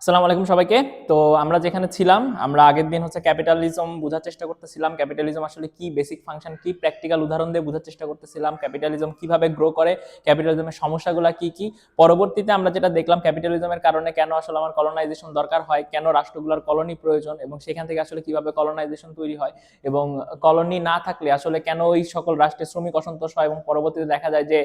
আসসালামু আলাইকুম সবাইকে। তো আমরা যেখানে ছিলাম, আমরা আগের দিন হচ্ছে ক্যাপিটালিজম বোঝার চেষ্টা করতেছিলাম। ক্যাপিটালিজম আসলে কি, বেসিক ফাংশন কি, প্র্যাকটিক্যাল উদাহরণ দিয়ে বোঝার চেষ্টা করতেছিলাম। ক্যাপিটালিজম কিভাবে গ্রো করে, ক্যাপিটালিজমের সমস্যাগুলো কি কি। পরবর্তীতে আমরা যেটা দেখলাম, ক্যাপিটালিজমের কারণে কেন আসলে আমার কলোনাইজেশন দরকার হয়, কেন রাষ্ট্রগুলোর কলোনি প্রয়োজন, এবং সেখান থেকে আসলে কিভাবে কলোনাইজেশন তৈরি হয়, এবং কলোনি না থাকলে আসলে কেন ওই সকল রাষ্ট্রে শ্রমিক অসন্তোষ হয়, এবং পরবর্তীতে দেখা যায় যে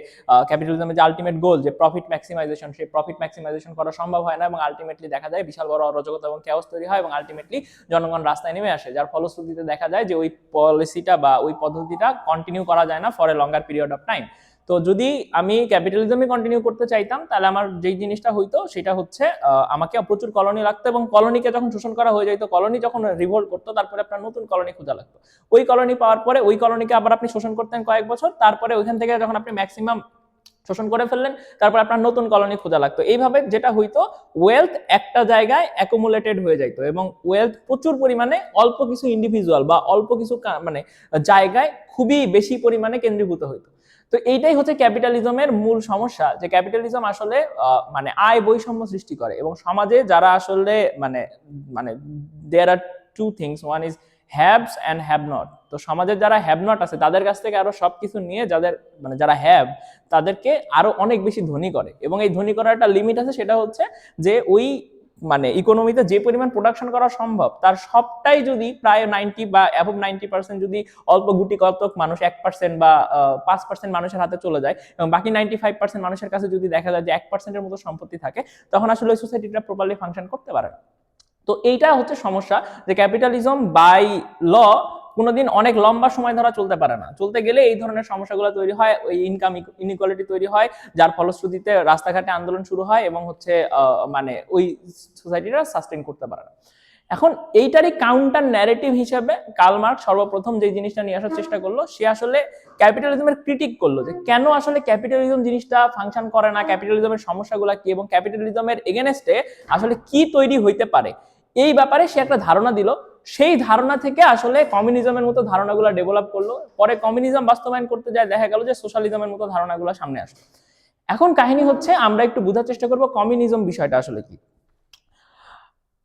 ক্যাপিটালিজমের যে আলটিমেট গোল, যে প্রফিট ম্যাক্সিমাইজেশন, সেই প্রফিট ম্যাক্সিমাইজেশন করা সম্ভব হয় না, এবং আলটিমেটলি দেখা যায় বিশাল বড় অরাজকতা এবং কেওস তৈরি হয়, এবং আলটিমেটলি জনগণ রাস্তায় নেমে আসে, যার ফলশ্রুতিতে দেখা যায় যে ওই পলিসিটা বা ওই পদ্ধতিটা কন্টিনিউ করা যায় না for a longer period of time. তো যদি আমি ক্যাপিটালিজমই কন্টিনিউ করতে চাইতাম, তাহলে আমার যেই জিনিসটা হইতো সেটা হচ্ছে আমাকে প্রচুর কলোনি লাগতো, এবং কলোনিকে যখন শোষণ করা হয়ে যাইতো, কলোনি যখন রিভোল্ট করতো, তারপরে আপনার নতুন কলোনি খোঁজা লাগতো। ওই কলোনি পাওয়ার পরে ওই কলোনিকে আবার আপনি শোষণ করতেন কয়েক বছর, তারপরে ওইখান থেকে যখন আপনি ম্যাক্সিমাম শোষণ করে ফেললেন, তারপর আপনার নতুন কলোনি খোঁজা লাগতো। এইভাবে যেটা হইতো, ওয়েলথ একটা জায়গায় অ্যাকুমুলেটেড হয়ে যাইতো, এবং ওয়েলথ প্রচুর পরিমাণে অল্প কিছু ইন্ডিভিজুয়াল বা অল্প কিছু মানে জায়গায় খুবই বেশি পরিমাণে কেন্দ্রীভূত হইতো। তো এইটাই হচ্ছে ক্যাপিটালিজমের মূল সমস্যা, যে ক্যাপিটালিজম আসলে মানে আয় বৈষম্য সৃষ্টি করে, এবং সমাজে যারা আসলে মানে মানে there are two things, one is haves and have not. তো সমাজের যারা হ্যাভ নট আছে তাদের কাছ থেকে আরো সবকিছু নিয়ে যাদের মানে যারা হ্যাভ, তাদেরকে আরো অনেক বেশি ধনী করে, এবং এই ধনী করার একটা লিমিট আছে, সেটা হচ্ছে যে ওই মানে ইকোনমিতে যে পরিমাণ প্রোডাকশন করা সম্ভব তার সবটাই যদি প্রায় 90 বা অ্যাবভ 90% যদি অল্প গুটি কতক মানুষ 1% বা 5% মানুষের হাতে চলে যায়, এবং বাকি 95% মানুষের কাছে যদি দেখা যায় যে 1%-এর মতো সম্পত্তি থাকে, তখন আসলে ওই সোসাইটিটা প্রপারলি ফাংশন করতে পারে না। তো এইটা হচ্ছে সমস্যা, যে ক্যাপিটালিজম বাই ল কোনোদিন অনেক লম্বা সময় ধরা চলতে পারে না। চলতে গেলে এই ধরনের সমস্যাগুলো তৈরি হয়, ওই ইনকাম ইনইকুয়ালিটি তৈরি হয়, যার ফলশ্রুতিতে রাস্তাঘাটে আন্দোলন শুরু হয়, এবং হচ্ছে মানে ওই সোসাইটিটা সাস্টেইন করতে পারে না। এখন এইটারই কাউন্টার ন্যারেটিভ হিসেবে কার্ল মার্কস সর্বপ্রথম যে জিনিসটা নিয়ে আসার চেষ্টা করলো, সে আসলে ক্যাপিটালিজমের ক্রিটিক করলো, যে কেন আসলে ক্যাপিটালিজম জিনিসটা ফাংশন করে না, ক্যাপিটালিজমের সমস্যাগুলো কি, এবং ক্যাপিটালিজমের এগেনস্টে আসলে কি তৈরি হইতে পারে, এই ব্যাপারে সে একটা ধারণা দিল। সেই ধারণা থেকে আসলে কমিউনিজমের মতো ধারণাগুলো ডেভেলপ করলো। পরে কমিউনিজম বাস্তবায়ন করতে যায়, দেখা গেল যে সোশ্যালিজমের মতো ধারণাগুলো সামনে আসলো। এখন কাহিনী হচ্ছে, আমরা একটু বোঝার চেষ্টা করবো কমিউনিজম বিষয়টা আসলে কি।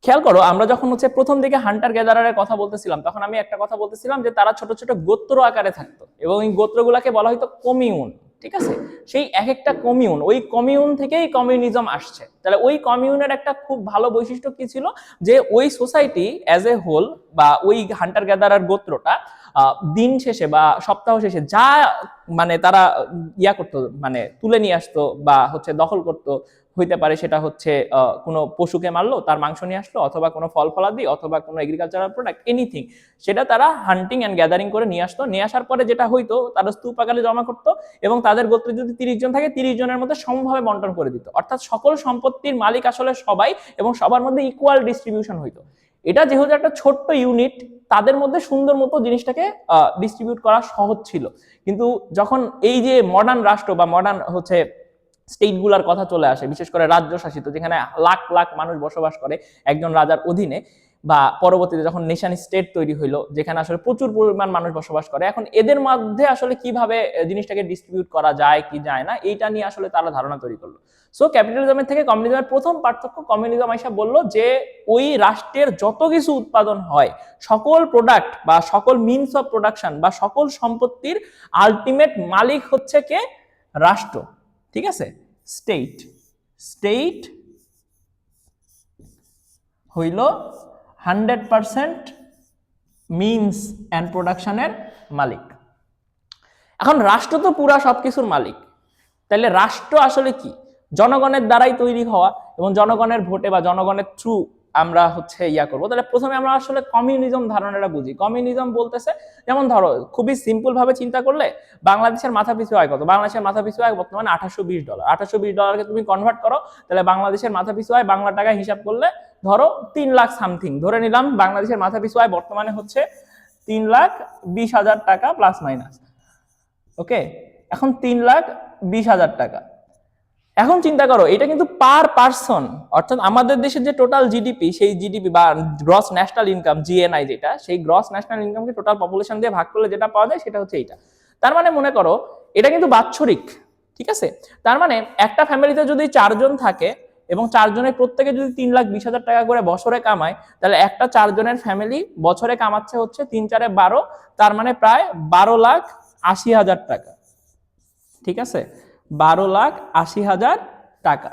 খেয়াল করো, আমরা যখন হচ্ছে প্রথম দিকে হান্টার গ্যাদারারের কথা বলতেছিলাম, তখন আমি একটা কথা বলতেছিলাম যে তারা ছোট ছোট গোত্র আকারে থাকতো, এবং এই গোত্রগুলোকে বলা হয়তো কমিউন। ঠিক আছে, সেই এক একটা কমিউন, ওই কমিউন থেকেই কমিউনিজম আসছে। তাহলে ওই কমিউনের একটা খুব ভালো বৈশিষ্ট্য কি ছিল, যে ওই সোসাইটি অ্যাজ এ হোল বা ওই হান্টার গ্যাদারার গোত্রটা দিন শেষে বা সপ্তাহ শেষে যা মানে তারা ইয়া করতো, মানে তুলে নিয়ে আসতো বা হচ্ছে দখল করতো, হইতে পারে সেটা হচ্ছে কোনো পশুকে মারলো, তার মাংস নিয়ে আসলো, অথবা কোনো ফল ফলাদি, অথবা কোনো এগ্রিকালচারাল প্রোডাক্ট, এনিথিং, সেটা তারা হান্টিং অ্যান্ড গ্যাদারিং করে নিয়ে আসতো। নিয়ে আসার পরে যেটা হইতো, তারা স্তূপ আকারে জমা করতো, এবং তাদের গোত্রে যদি 30 জন থাকে, 30 জনের মধ্যে সমভাবে বন্টন করে দিত। অর্থাৎ সকল সম্পত্তির মালিক আসলে সবাই, এবং সবার মধ্যে ইকুয়াল ডিস্ট্রিবিউশন হইতো। এটা যেহেতু একটা ছোট্ট ইউনিট, তাদের মধ্যে সুন্দর মতো জিনিসটাকে ডিস্ট্রিবিউট করা সহজ ছিল। কিন্তু যখন এই যে মডার্ন রাষ্ট্র বা মডার্ন হচ্ছে স্টেটগুলার কথা চলে আসে, বিশেষ করে রাজ্য শাসিত, যেখানে লাখ লাখ মানুষ বসবাস করে একজন রাজার অধীনে, বা পরবর্তীতে যখন নেশন স্টেট তৈরি হইলো, যেখানে আসলে প্রচুর পরিমাণ মানুষ বসবাস করে, এখন এদের মধ্যে আসলে কিভাবে জিনিসটাকে ডিস্ট্রিবিউট করা যায় কি যায় না, এইটা নিয়ে আসলে তারা ধারণা তৈরি করলো। সো ক্যাপিটালিজমের থেকে কমিউনিজমের প্রথম পার্থক্য, কমিউনিজম আইসা বললো যে ওই রাষ্ট্রের যত কিছু উৎপাদন হয়, সকল প্রোডাক্ট বা সকল মিনস অফ প্রোডাকশন বা সকল সম্পত্তির আলটিমেট মালিক হচ্ছে কে? রাষ্ট্র। ঠিক আছে, স্টেট। স্টেট হইল 100% মিনস অ্যান্ড প্রোডাকশনের মালিক। এখন রাষ্ট্র তো পুরা সবকিছুর মালিক, তাহলে রাষ্ট্র আসলে কি? জনগণের দ্বারাই তৈরি হওয়া, এবং জনগণের ভোটে বা জনগণের থ্রু আমরা হচ্ছে ইয়া করবো। তাহলে প্রথমে আমরা আসলে কমিউনিজম ধারণাটা বুঝি। কমিউনিজম বলতেছে, যেমন ধরো খুবই সিম্পল ভাবে চিন্তা করলে, বাংলাদেশের মাথা পিছু আয় কত? বাংলাদেশের মাথা পিছু আয় বর্তমানে $820। $820কে তুমি কনভার্ট করো, তাহলে বাংলাদেশের মাথা পিছু আয় বাংলা টাকায় হিসাব করলে ধরো 3 লাখ সামথিং ধরে নিলাম। বাংলাদেশের মাথা পিছু আয় বর্তমানে হচ্ছে 3,20,000 টাকা প্লাস মাইনাস। ওকে, এখন 3,20,000 টাকা। এখন চিন্তা করো, এটা কিন্তু পার পারসন, অর্থাৎ আমাদের দেশের যে টোটাল জিডিপি, সেই জিডিপি বা গ্রস ন্যাশনাল ইনকাম, জিএনআই যেটা, সেই গ্রস ন্যাশনাল ইনকামকে টোটাল পপুলেশন দিয়ে ভাগ করলে যেটা পাওয়া যায় সেটা হচ্ছে এইটা। তার মানে মনে করো এটা কিন্তু বাৎসরিক। ঠিক আছে, তার মানে একটা ফ্যামিলিতে যদি 4 জন থাকে, এবং 4 জনের প্রত্যেকে যদি 3,20,000 টাকা করে বছরে কামায়, তাহলে একটা 4 জনের ফ্যামিলি বছরে কামাচ্ছে হচ্ছে 3 4 12, তার মানে প্রায় 12,80,000 টাকা। ঠিক আছে, 12,80,000 টাকা,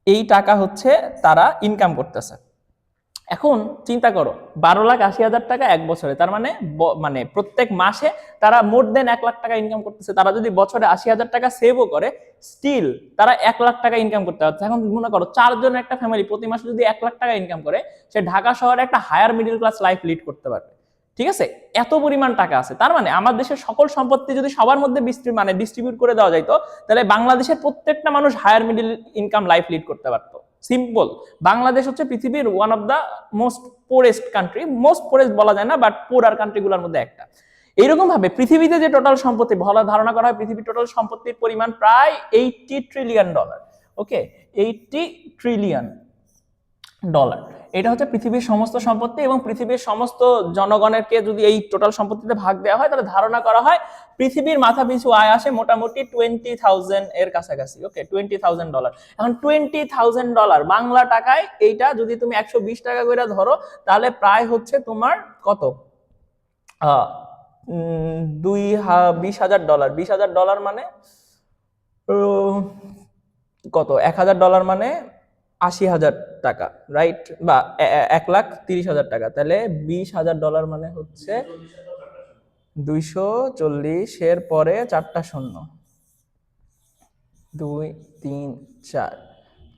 এই টাকা হচ্ছে তারা ইনকাম করতেছে। এখন চিন্তা করো 12,80,000 টাকা এক বছরে, তার মানে মানে প্রত্যেক মাসে তারা মোর দেন 1 লাখ টাকা ইনকাম করতেছে। তারা যদি বছরে 80,000 টাকা সেভও করে, স্টিল তারা 1 লাখ টাকা ইনকাম করতে পারছে। এখন মনে করো 4 জনের একটা ফ্যামিলি প্রতি মাসে যদি 1 লাখ টাকা ইনকাম করে, সে ঢাকা শহরে একটা higher middle class life lead করতে পারবে। ঠিক আছে, এত পরিমাণ টাকা আছে। তার মানে আমার দেশের সকল সম্পত্তি যদি সবার মধ্যে ডিস্ট্রিবিউট করে দেওয়া যাইতো, তাহলে বাংলাদেশের প্রত্যেকটা মানুষ higher middle income life lead করতে পারতো। সিম্পল। বাংলাদেশ হচ্ছে পৃথিবীর one of the most poorest country, most poorest বলা যায় না, বাট পুরার কান্ট্রিগুলোর মধ্যে একটা। এইরকম ভাবে পৃথিবীতে যে টোটাল সম্পত্তি ধারণা করা হয়, পৃথিবীর টোটাল সম্পত্তির পরিমাণ প্রায় $80 ট্রিলিয়ন। ওকে, $80 ট্রিলিয়ন। এটা হচ্ছে পৃথিবীর সমস্ত সম্পত্তি, এবং পৃথিবীর সমস্ত জনগণেরকে যদি এই টোটাল সম্পত্তিতে ভাগ দেওয়া হয়, তাহলে ধারণা করা হয় পৃথিবীর মাথা পিছু আয় আসে মোটামুটি 20,000 এর কাছাকাছি। ওকে, $20,000। এখন $20,000 বাংলা টাকায় এইটা যদি তুমি 120 টাকা করে ধরো, তাহলে প্রায় হচ্ছে তোমার কত, $20,000। $20,000 মানে কত, $1,000 মানে 80,000 টাকা, রাইট? বা 1,30,000 টাকা। তাহলে $20,000 মানে হচ্ছে 240 এর পরে 4টা শূন্য, 2 3 4,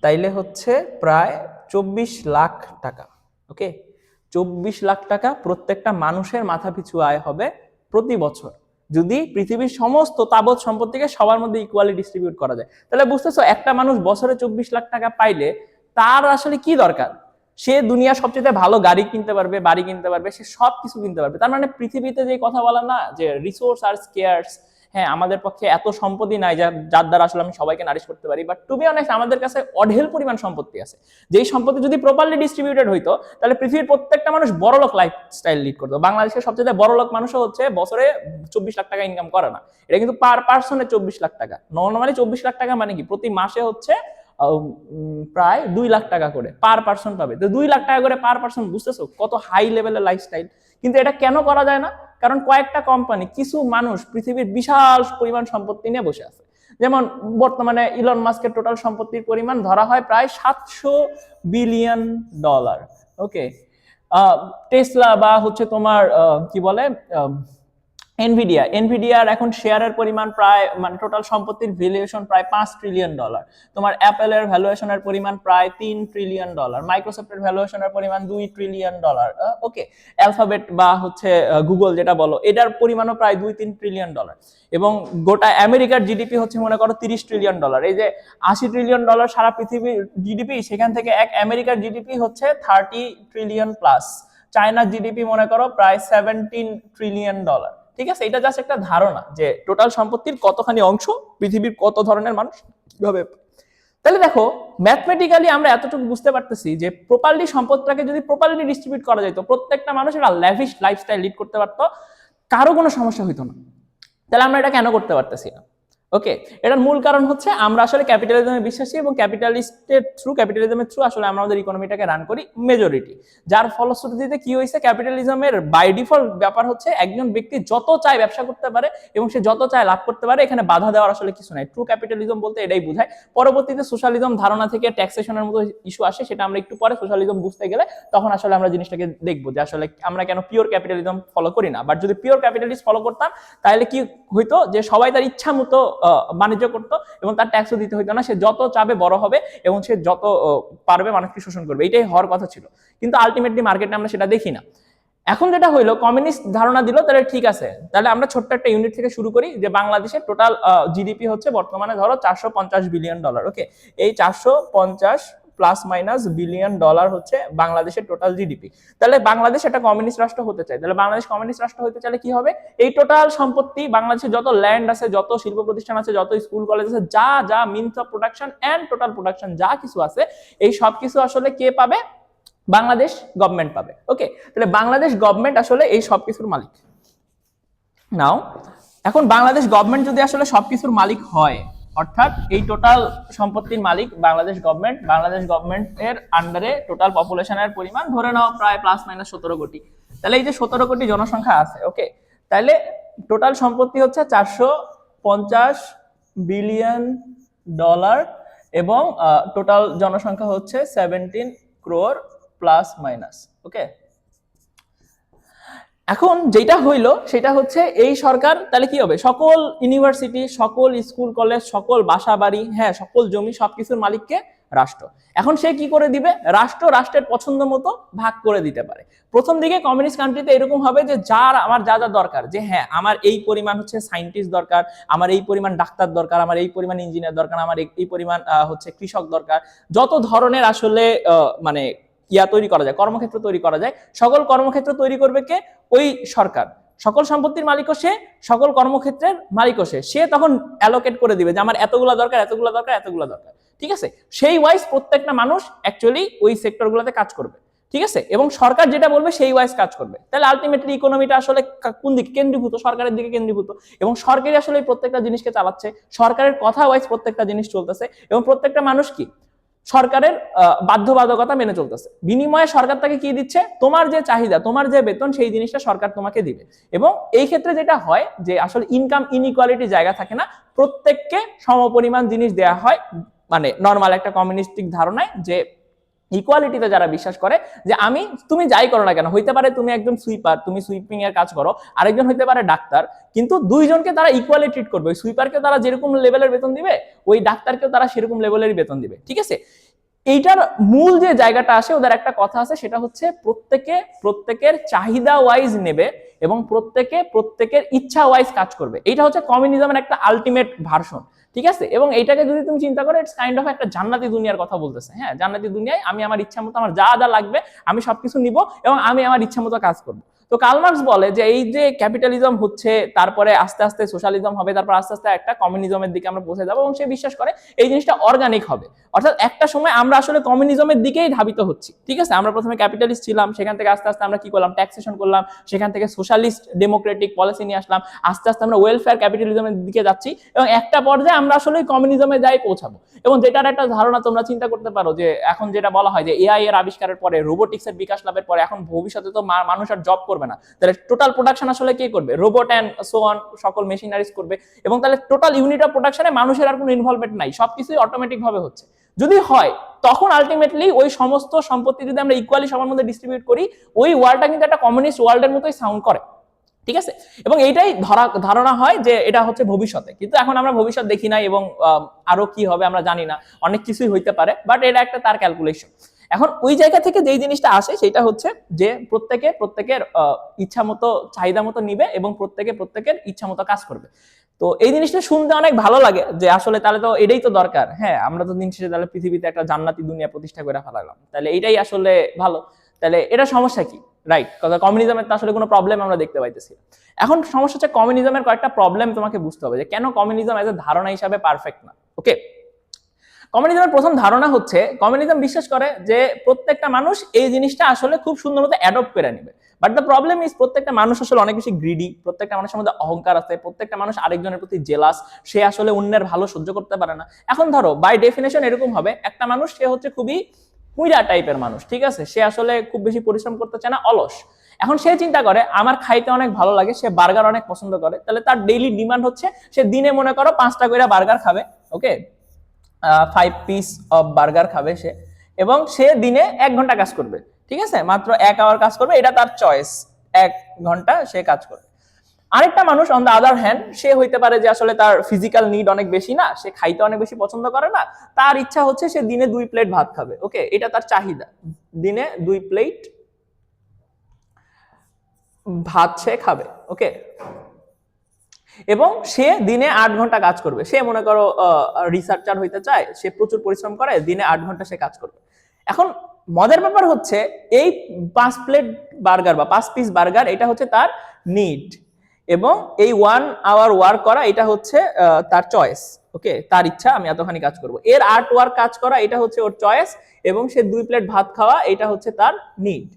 তাইলে হচ্ছে প্রায় 24 লাখ টাকা। ওকে, 24 লাখ টাকা প্রত্যেকটা মানুষের মাথা পিছু আয় হবে প্রতি বছর, যদি পৃথিবীর সমস্ত তাবৎ সম্পত্তিকে সবার মধ্যে ইকুয়ালি ডিস্ট্রিবিউট করা যায়। তাহলে বুঝতেছো, একটা মানুষ বছরে 24 লাখ টাকা পাইলে তার আসলে কি দরকার? সে দুনিয়ার সবচেয়ে ভালো গাড়ি কিনতে পারবে, বাড়ি কিনতে পারবে, সে সবকিছু কিনতে পারবে। তার মানে পৃথিবীতে যে কথা বলা না, যে রিসোর্স আর স্কেয়ার্স, হ্যাঁ আমাদের পক্ষে এত সম্পত্তি নাই যার দ্বারা আসলে আমি সবাইকে নারিশ করতে পারি, বাট টু বি অনেস্ট আমাদের কাছে অঢেল পরিমাণ সম্পত্তি আছে। যেই সম্পত্তি যদি প্রপারলি ডিস্ট্রিবিউটেড হইতো, তাহলে পৃথিবীর প্রত্যেকটা মানুষ বড়লোক লাইফস্টাইল লিড করতো। বাংলাদেশের সবচেয়ে বড়লোক মানুষও হচ্ছে বছরে 24 লাখ টাকা ইনকাম করে না, এটা কিন্তু পার পার্সনে 24 লাখ টাকা। নর্মালি 24 লাখ টাকা মানে কি, প্রতি মাসে হচ্ছে প্রায় 2 লাখ টাকা করে পার পার্সন পাবে। তো 2 লাখ টাকা করে পার পার্সন, বুঝতেছো কত হাই লেভেলের লাইফস্টাইল। কিন্তু এটা কেন করা যায় না? কারণ কয়েকটা কোম্পানি, কিছু মানুষ পৃথিবীর বিশাল পরিমাণ সম্পত্তি নিয়ে বসে আছে। যেমন বর্তমানে ইলন মাস্কের টোটাল সম্পত্তির পরিমাণ ধরা হয় প্রায় $700 বিলিয়ন। ওকে, টেসলা বা হচ্ছে তোমার কি বলে এনভিডিয়ার এখন শেয়ারের পরিমাণ প্রায়, মানে টোটাল সম্পত্তির ভ্যালুয়েশন প্রায় $5 ট্রিলিয়ন। তোমার অ্যাপেলের ভ্যালুয়েশনের পরিমাণ প্রায় $3 ট্রিলিয়ন। মাইক্রোসফটের ভ্যালুয়েশনের পরিমাণ $2 ট্রিলিয়ন। ওকে, অ্যালফাবেট বা হচ্ছে গুগল যেটা বলো, এটার পরিমাণও প্রায় $2-3 ট্রিলিয়ন। এবং গোটা আমেরিকার জিডিপি হচ্ছে মনে করো $30 ট্রিলিয়ন। এই যে $80 ট্রিলিয়ন সারা পৃথিবীর জিডিপি, সেখান থেকে এক আমেরিকার জিডিপি হচ্ছে 30 ট্রিলিয়ন প্লাস। চায়নার জিডিপি মনে করো প্রায় $17 ট্রিলিয়ন। ঠিক আছে, এটা জাস্ট একটা ধারণা যে টোটাল সম্পত্তির কতখানি অংশ পৃথিবীর কত ধরনের মানুষ কিভাবে। তাহলে দেখো, ম্যাথমেটিক্যালি আমরা এতটুকু বুঝতে পারতেছি যে প্রপারলি সম্পদটাকে যদি প্রপারলি ডিস্ট্রিবিউট করা যেত, প্রত্যেকটা মানুষ একটা ল্যাভিশ লাইফস্টাইল লিড করতে পারতো, কারো কোনো সমস্যা হইতো না। তাহলে আমরা এটা কেন করতে পারতেছি না? ওকে, এটার মূল কারণ হচ্ছে আমরা আসলে ক্যাপিটালিজমে বিশ্বাসী, এবং ক্যাপিটালিজমের থ্রু আসলে আমরা আমাদের ইকোনমিটাকে রান করি মেজরিটি। যার ফলশ্রুতিতে কি হয়েছে, ক্যাপিটালিজমের বাই ডিফল্ট ব্যাপার হচ্ছে একজন ব্যক্তি যত চায় ব্যবসা করতে পারে এবং সে যত চায় লাভ করতে পারে, এখানে বাধা দেওয়ার আসলে কিছু নাই। ট্রু ক্যাপিটালিজম বলতে এটাই বোঝায়। পরবর্তীতে সোশ্যালিজম ধারণা থেকে ট্যাক্সেশনের মতো ইস্যু আসে, সেটা আমরা একটু পরে সোশ্যালিজম বুঝতে গেলে তখন আসলে আমরা জিনিসটাকে দেখবো যে আসলে আমরা কেন পিওর ক্যাপিটালিজম ফলো করি না। বাট যদি পিওর ক্যাপিটালিজম ফলো করতাম, তাহলে কি হইতো যে সবাই তার ইচ্ছা মতো বাণিজ্য করতো এবং তার ট্যাক্সও দিতে হইতো না। সে যত চাবে বড় হবে এবং সে যত পারবে মানুষকে শোষণ করবে, এটাই হওয়ার কথা ছিল। কিন্তু আলটিমেটলি মার্কেটে আমরা সেটা দেখি না। এখন যেটা হইলো, কমিউনিস্ট ধারণা দিল, তাহলে ঠিক আছে, তাহলে আমরা ছোট্ট একটা ইউনিট থেকে শুরু করি যে বাংলাদেশের টোটাল জিডিপি হচ্ছে বর্তমানে ধরো $450 বিলিয়ন। ওকে, এই 450 প্লাস মাইনাস বিলিয়ন ডলার হচ্ছে বাংলাদেশের টোটাল জিডিপি। তাহলে বাংলাদেশ একটা কমিউনিস্ট রাষ্ট্র হতে চায়, তাহলে বাংলাদেশ কমিউনিস্ট রাষ্ট্র হতে চাইলে কি হবে, এই টোটাল সম্পত্তি বাংলাদেশে যত ল্যান্ড আছে, যত শিল্প প্রতিষ্ঠান আছে, যত স্কুল কলেজ আছে, যা যা means of production and total production যা কিছু আছে, এই সব কিছু আসলে কে পাবে? বাংলাদেশ গভর্নমেন্ট পাবে। ওকে, তাহলে বাংলাদেশ গভর্নমেন্ট আসলে এই সব কিছুর মালিক। নাও এখন বাংলাদেশ গভর্নমেন্ট যদি আসলে সবকিছুর মালিক হয়, অর্থাৎ এই টোটাল সম্পত্তির মালিক বাংলাদেশ গভর্নমেন্ট, বাংলাদেশ গভর্নমেন্টের আন্ডারে টোটাল পপুলেশনের পরিমাণ ধরে নাও প্রায় প্লাস মাইনাস 17 কোটি। তাহলে এই যে 17 কোটি জনসংখ্যা আছে, ওকে, তাহলে টোটাল সম্পত্তি হচ্ছে 450 বিলিয়ন ডলার এবং টোটাল জনসংখ্যা হচ্ছে 17 ক্রোর প্লাস মাইনাস, ওকে। এখন যেটা হইলো সেটা হচ্ছে এই সরকার তাহলে কি হবে, সকল ইউনিভার্সিটি, সকল স্কুল কলেজ, সকল বাসা বাড়ি, হ্যাঁ, সকল জমি সবকিছুর মালিককে রাষ্ট্র। এখন সে কি করে দিবে, রাষ্ট্র রাষ্ট্রের পছন্দ মতো ভাগ করে দিতে পারে। প্রথম দিকে কমিউনিস্ট কান্ট্রিতে এরকম হবে যে যার আমার যা যা দরকার, যে হ্যাঁ আমার এই পরিমাণ হচ্ছে সায়েন্টিস্ট দরকার, আমার এই পরিমাণ ডাক্তার দরকার, আমার এই পরিমাণ ইঞ্জিনিয়ার দরকার, আমার এই পরিমাণ হচ্ছে কৃষক দরকার, যত ধরনের আসলে মানে তৈরি করা যায়, কর্মক্ষেত্র তৈরি করা যায়, সকল কর্মক্ষেত্র তৈরি করবে কে, ওই সরকার। সকল সম্পত্তির মালিকও সে, সকল কর্মক্ষেত্রের মালিকও সে তখন অ্যালোকেট করে দিবে যে আমার এতগুলা দরকার, এতগুলা দরকার, এতগুলা দরকার, ঠিক আছে। সেই ওয়াইজ প্রত্যেকটা মানুষ অ্যাকচুয়ালি ওই সেক্টরগুলোতে কাজ করবে, ঠিক আছে, এবং সরকার যেটা বলবে সেই ওয়াইজ কাজ করবে। তাহলে আলটিমেটলি ইকোনমিটা আসলে কোন দিকে কেন্দ্রীভূত, সরকারের দিকে কেন্দ্রীভূত, এবং সরকারই আসলে প্রত্যেকটা জিনিসকে চালাচ্ছে, সরকারের কথা ওয়াইজ প্রত্যেকটা জিনিস চলতেছে, এবং প্রত্যেকটা মানুষ কি সরকারের বাধ্যবাধকতা মেনে চলতেছে। বিনিময়ে সরকার তাকে কি দিচ্ছে, তোমার যে চাহিদা, তোমার যে বেতন, সেই জিনিসটা সরকার তোমাকে দিবে। এবং এই ক্ষেত্রে যেটা হয় যে আসলে ইনকাম ইনইকুয়ালিটি জায়গা থাকে না, প্রত্যেককে সমপরিমাণ জিনিস দেয়া হয়। মানে নর্মাল একটা কমিউনিস্টিক ধারণায় যে ইকুয়ালিটিতে যারা বিশ্বাস করে যে তুমি যাই করো না কেন, হইতে পারে তুমি একজন সুইপার, তুমি সুইপিং এর কাজ করো, আরেকজন হইতে পারে ডাক্তার, কিন্তু দুইজনকে তারা ইকুয়ালি ট্রিট করবে। ওই সুইপারকে তারা যেরকম লেভেলের বেতন দিবে, ওই ডাক্তারকেও তারা সেরকম লেভেলেরই বেতন দিবে, ঠিক আছে। এইটার মূল যে জায়গাটা আসে, ওদের একটা কথা আছে, সেটা হচ্ছে প্রত্যেকের চাহিদা ওয়াইজ নেবে এবং প্রত্যেকের ইচ্ছা ওয়াইজ কাজ করবে। এটা হচ্ছে কমিউনিজমের একটা আলটিমেট ভার্সন, ঠিক আছে। এবং এইটাকে যদি তুমি চিন্তা করো, ইটস কাইন্ড অফ একটা জান্নাতি দুনিয়ার কথা বলতেছে। হ্যাঁ, জান্নাতি দুনিয়ায় আমি আমার ইচ্ছা মতো, আমার যা যা লাগবে আমি সবকিছু নিব এবং আমি আমার ইচ্ছা মতো কাজ করবো। তো কার্ল মার্কস বলে যে এই যে ক্যাপিটালিজম হচ্ছে, তারপরে আস্তে আস্তে সোশ্যালিজম হবে, তারপর আস্তে আস্তে একটা কমিউনিজমের দিকে আমরা পৌঁছে যাবো, এবং সে বিশ্বাস করে এই জিনিসটা অর্গানিক হবে। অর্থাৎ একটা সময় আমরা আসলে কমিউনিজমের দিকেই ধাবিত হচ্ছি, ঠিক আছে। আমরা প্রথমে ক্যাপিটালিস্ট ছিলাম, সেখান থেকে আস্তে আস্তে আমরা কি করলাম, ট্যাক্সেশন করলাম, সেখান থেকে সোশ্যালিস্ট ডেমোক্রেটিক পলিসি নিয়ে আসলাম, আস্তে আস্তে আমরা ওয়েলফেয়ার ক্যাপিটালিজমের দিকে যাচ্ছি, এবং একটা পর্যায়ে আমরা আসলে কমিউনিজমে যাই পৌঁছাবো। এবং যেটার একটা ধারণা তোমরা চিন্তা করতে পারো যে এখন যেটা বলা হয় যে এআই এর আবিষ্কারের পরে, রোবোটিক্সের বিকাশ লাভের পরে, এখন ভবিষ্যতে তো মানুষ আর জব করবে না, তাহলে টোটাল প্রোডাকশন আসলে কে করবে, রোবট এন্ড সো অন, সকল মেশিনারিজ করবে। এবং তাহলে টোটাল ইউনিট অফ প্রোডাকশনে মানুষের আর কোনো ইনভলভমেন্ট নাই, সবকিছুই অটোমেটিক ভাবে হচ্ছে। যদি হয় তখন আলটিমেটলি ওই সমস্ত সম্পত্তি যদি আমরা ইকুয়ালি সবার মধ্যে ডিস্ট্রিবিউট করি, ওই ওয়ার্ল্ডটা কিন্তু একটা কমিউনিস্ট ওয়ার্ল্ডের মতোই সাউন্ড করে, ঠিক আছে। এবং এইটাই ধারণা হয় যে এটা হচ্ছে ভবিষ্যতে, কিন্তু এখন আমরা ভবিষ্যৎ দেখি নাই, এবং আরো কি হবে আমরা জানি না, অনেক কিছুই হইতে পারে, বাট এটা একটা তার ক্যালকুলেশন। এখন ওই জায়গা থেকে যেই জিনিসটা আসে সেটা হচ্ছে যে প্রত্যেকের ইচ্ছা মতো, চাহিদা মতো নিবে এবং প্রত্যেকের ইচ্ছা মতো কাজ করবে। তো এই জিনিসটা শুনতে অনেক ভালো লাগে যে আসলে তাহলে তো এটাই তো দরকার। হ্যাঁ, আমরা তো দিন শেষে তাহলে পৃথিবীতে একটা জান্নাতি দুনিয়া প্রতিষ্ঠা করে ফেলালাম, তাহলে এটাই আসলে ভালো। তাহলে এটা সমস্যা কি, রাইট? কমিউনিজমের তো আসলে কোনো প্রবলেম আমরা দেখতে পাইতেছি। এখন সমস্যা হচ্ছে কমিউনিজমের কয়েকটা প্রবলেম তোমাকে বুঝতে হবে যে কেন কমিউনিজম এজ এ ধারণা হিসাবে পারফেক্ট না, ওকে। কমিউনিজমের প্রথম ধারণা হচ্ছে, কমিউনিজম বিশ্বাস করে যে প্রত্যেকটা মানুষ এই জিনিসটা আসলে খুব সুন্দর মতো অ্যাডপ্ট করে নেবে। বাট দ্য প্রবলেম ইজ প্রত্যেকটা মানুষ আসলে অনেক বেশি গ্রিডি, প্রত্যেকটা মানুষের মধ্যে অহংকার আছে, প্রত্যেকটা মানুষ আরেকজনের প্রতি জেলাস, সে আসলে অন্যের ভালো সহ্য করতে পারে না। এখন ধরো বাই ডেফিনেশন এরকম হবে, একটা মানুষ সে হচ্ছে খুবই কুইরা টাইপের মানুষ, ঠিক আছে, সে আসলে খুব বেশি পরিশ্রম করতে চায় না, অলস। এখন সে চিন্তা করে আমার খাইতে অনেক ভালো লাগে, সে বার্গার অনেক পছন্দ করে, তাহলে তার ডেইলি ডিমান্ড হচ্ছে সে দিনে মনে করো 5টা করে বার্গার খাবে, ওকে, 5 পিস অফ বার্গার খাবে সে, এবং সে দিনে 1 ঘন্টা কাজ করবে, ঠিক আছে, মাত্র 1 আওয়ার কাজ করবে, এটা তার চয়েস, 1 ঘন্টা সে কাজ করবে। আরেকটা মানুষ অন দ্য আদার হ্যান্ড, সে হইতে পারে যে আসলে তার ফিজিক্যাল নিড অনেক বেশি না, সে খাইতে অনেক বেশি পছন্দ করে না, তার ইচ্ছা হচ্ছে সে দিনে 2 প্লেট ভাত খাবে, ওকে, এটা তার চাহিদা, দিনে 2 প্লেট ভাত সে খাবে, ওকে। এবং সে দিনে 8 ঘন্টা কাজ করবে, সে মনে করো রিসার্চার হইতে চায়, সে প্রচুর পরিশ্রম করে, দিনে 8 ঘন্টা সে কাজ করবে। এখন মজার ব্যাপার হচ্ছে এই 5 প্লেট বার্গার বা 5 পিস বার্গার, এটা হচ্ছে তার নিড, এবং এই 1 আওয়ার ওয়ার্ক করা এটা হচ্ছে তার চয়েস, ওকে, তার ইচ্ছা আমি এতখানি কাজ করব। এর 8 ওয়ার্ক কাজ করা এটা হচ্ছে ওর চয়েস, এবং সে 2 প্লেট ভাত খাওয়া এটা হচ্ছে তার নিড।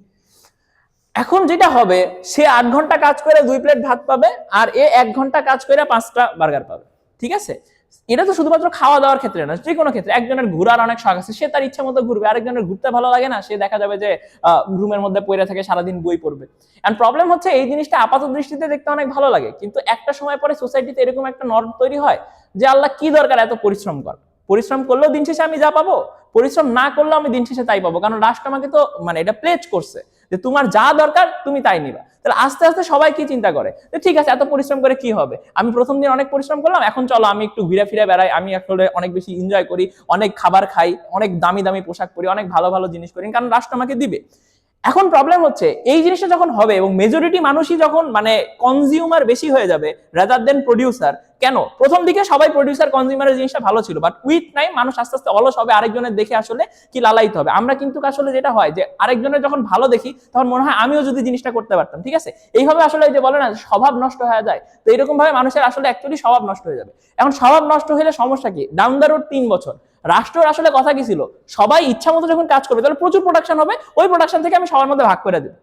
এখন যেটা হবে, সে 8 ঘন্টা কাজ করে 2 প্লেট ভাত পাবে, আর এ 1 ঘন্টা কাজ করে 5টা বার্গার পাবে, ঠিক আছে। এটা তো শুধুমাত্র খাওয়া দাওয়ার ক্ষেত্রে না, যে কোনো ক্ষেত্রে। একজনের ঘোরার অনেক শখ আছে, সে তার ইচ্ছা মতো ঘুরবে, আরেকজনের ঘুরতে ভালো লাগে না, সে দেখা যাবে যে রুমের মধ্যে পড়ে থাকে, সারাদিন বই পড়বে। এন্ড প্রবলেম হচ্ছে এই জিনিসটা আপাত দৃষ্টিতে দেখতে অনেক ভালো লাগে, কিন্তু একটা সময় পরে সোসাইটিতে এরকম একটা নর্ম তৈরি হয় যে আল্লাহ কি দরকার এত পরিশ্রম কর, পরিশ্রম করলেও দিন শেষে আমি যা পাবো, পরিশ্রম না করলেও আমি দিন শেষে তাই পাবো, কারণ রাষ্ট্র আমাকে তো মানে এটা প্লেজ করছে যে তোমার যা দরকার তুমি তাই নিবা। তাহলে আস্তে আস্তে সবাই কি চিন্তা করে যে ঠিক আছে এত পরিশ্রম করে কি হবে, আমি প্রথম দিন অনেক পরিশ্রম করলাম, এখন চলো আমি একটু ঘুরে ফিরে বেড়াই, আমি আসলে অনেক বেশি এনজয় করি, অনেক খাবার খাই, অনেক দামি দামি পোশাক পরি, অনেক ভালো ভালো জিনিস করি, কারণ রাষ্ট্র আমাকে দিবে। এখন প্রবলেম হচ্ছে এই জিনিসটা যখন হবে এবং মেজরিটি মানুষই যখন মানে কনজিউমার বেশি হয়ে যাবে রাদার দেন প্রডিউসার। কেন? প্রথম দিকে সবাই প্রডিউসার কনজিউমারের জিনিসটা ভালো ছিল, বাট উইথ টাইম মানুষ আস্তে আস্তে অলস হবে, আরেকজনের দেখে আসলে কি লালাইতে হবে। আমরা কিন্তু আসলে যেটা হয় যে আরেকজনের যখন ভালো দেখি তখন মনে হয় আমিও যদি জিনিসটা করতে পারতাম, ঠিক আছে, এইভাবে আসলে যে বলে না স্বভাব নষ্ট হয়ে যায়, তো এরকম ভাবে মানুষের আসলে অ্যাকচুয়ালি স্বভাব নষ্ট হয়ে যাবে। এখন স্বভাব নষ্ট হলে সমস্যা কি? ডাউন দ্য রোড 3 বছর রাষ্ট্রের আসলে কথা কি ছিল, সবাই ইচ্ছা মতো যখন কাজ করবে তাহলে প্রচুর প্রোডাকশন হবে, ওই প্রোডাকশন থেকে আমি সবার মধ্যে ভাগ করে দেব।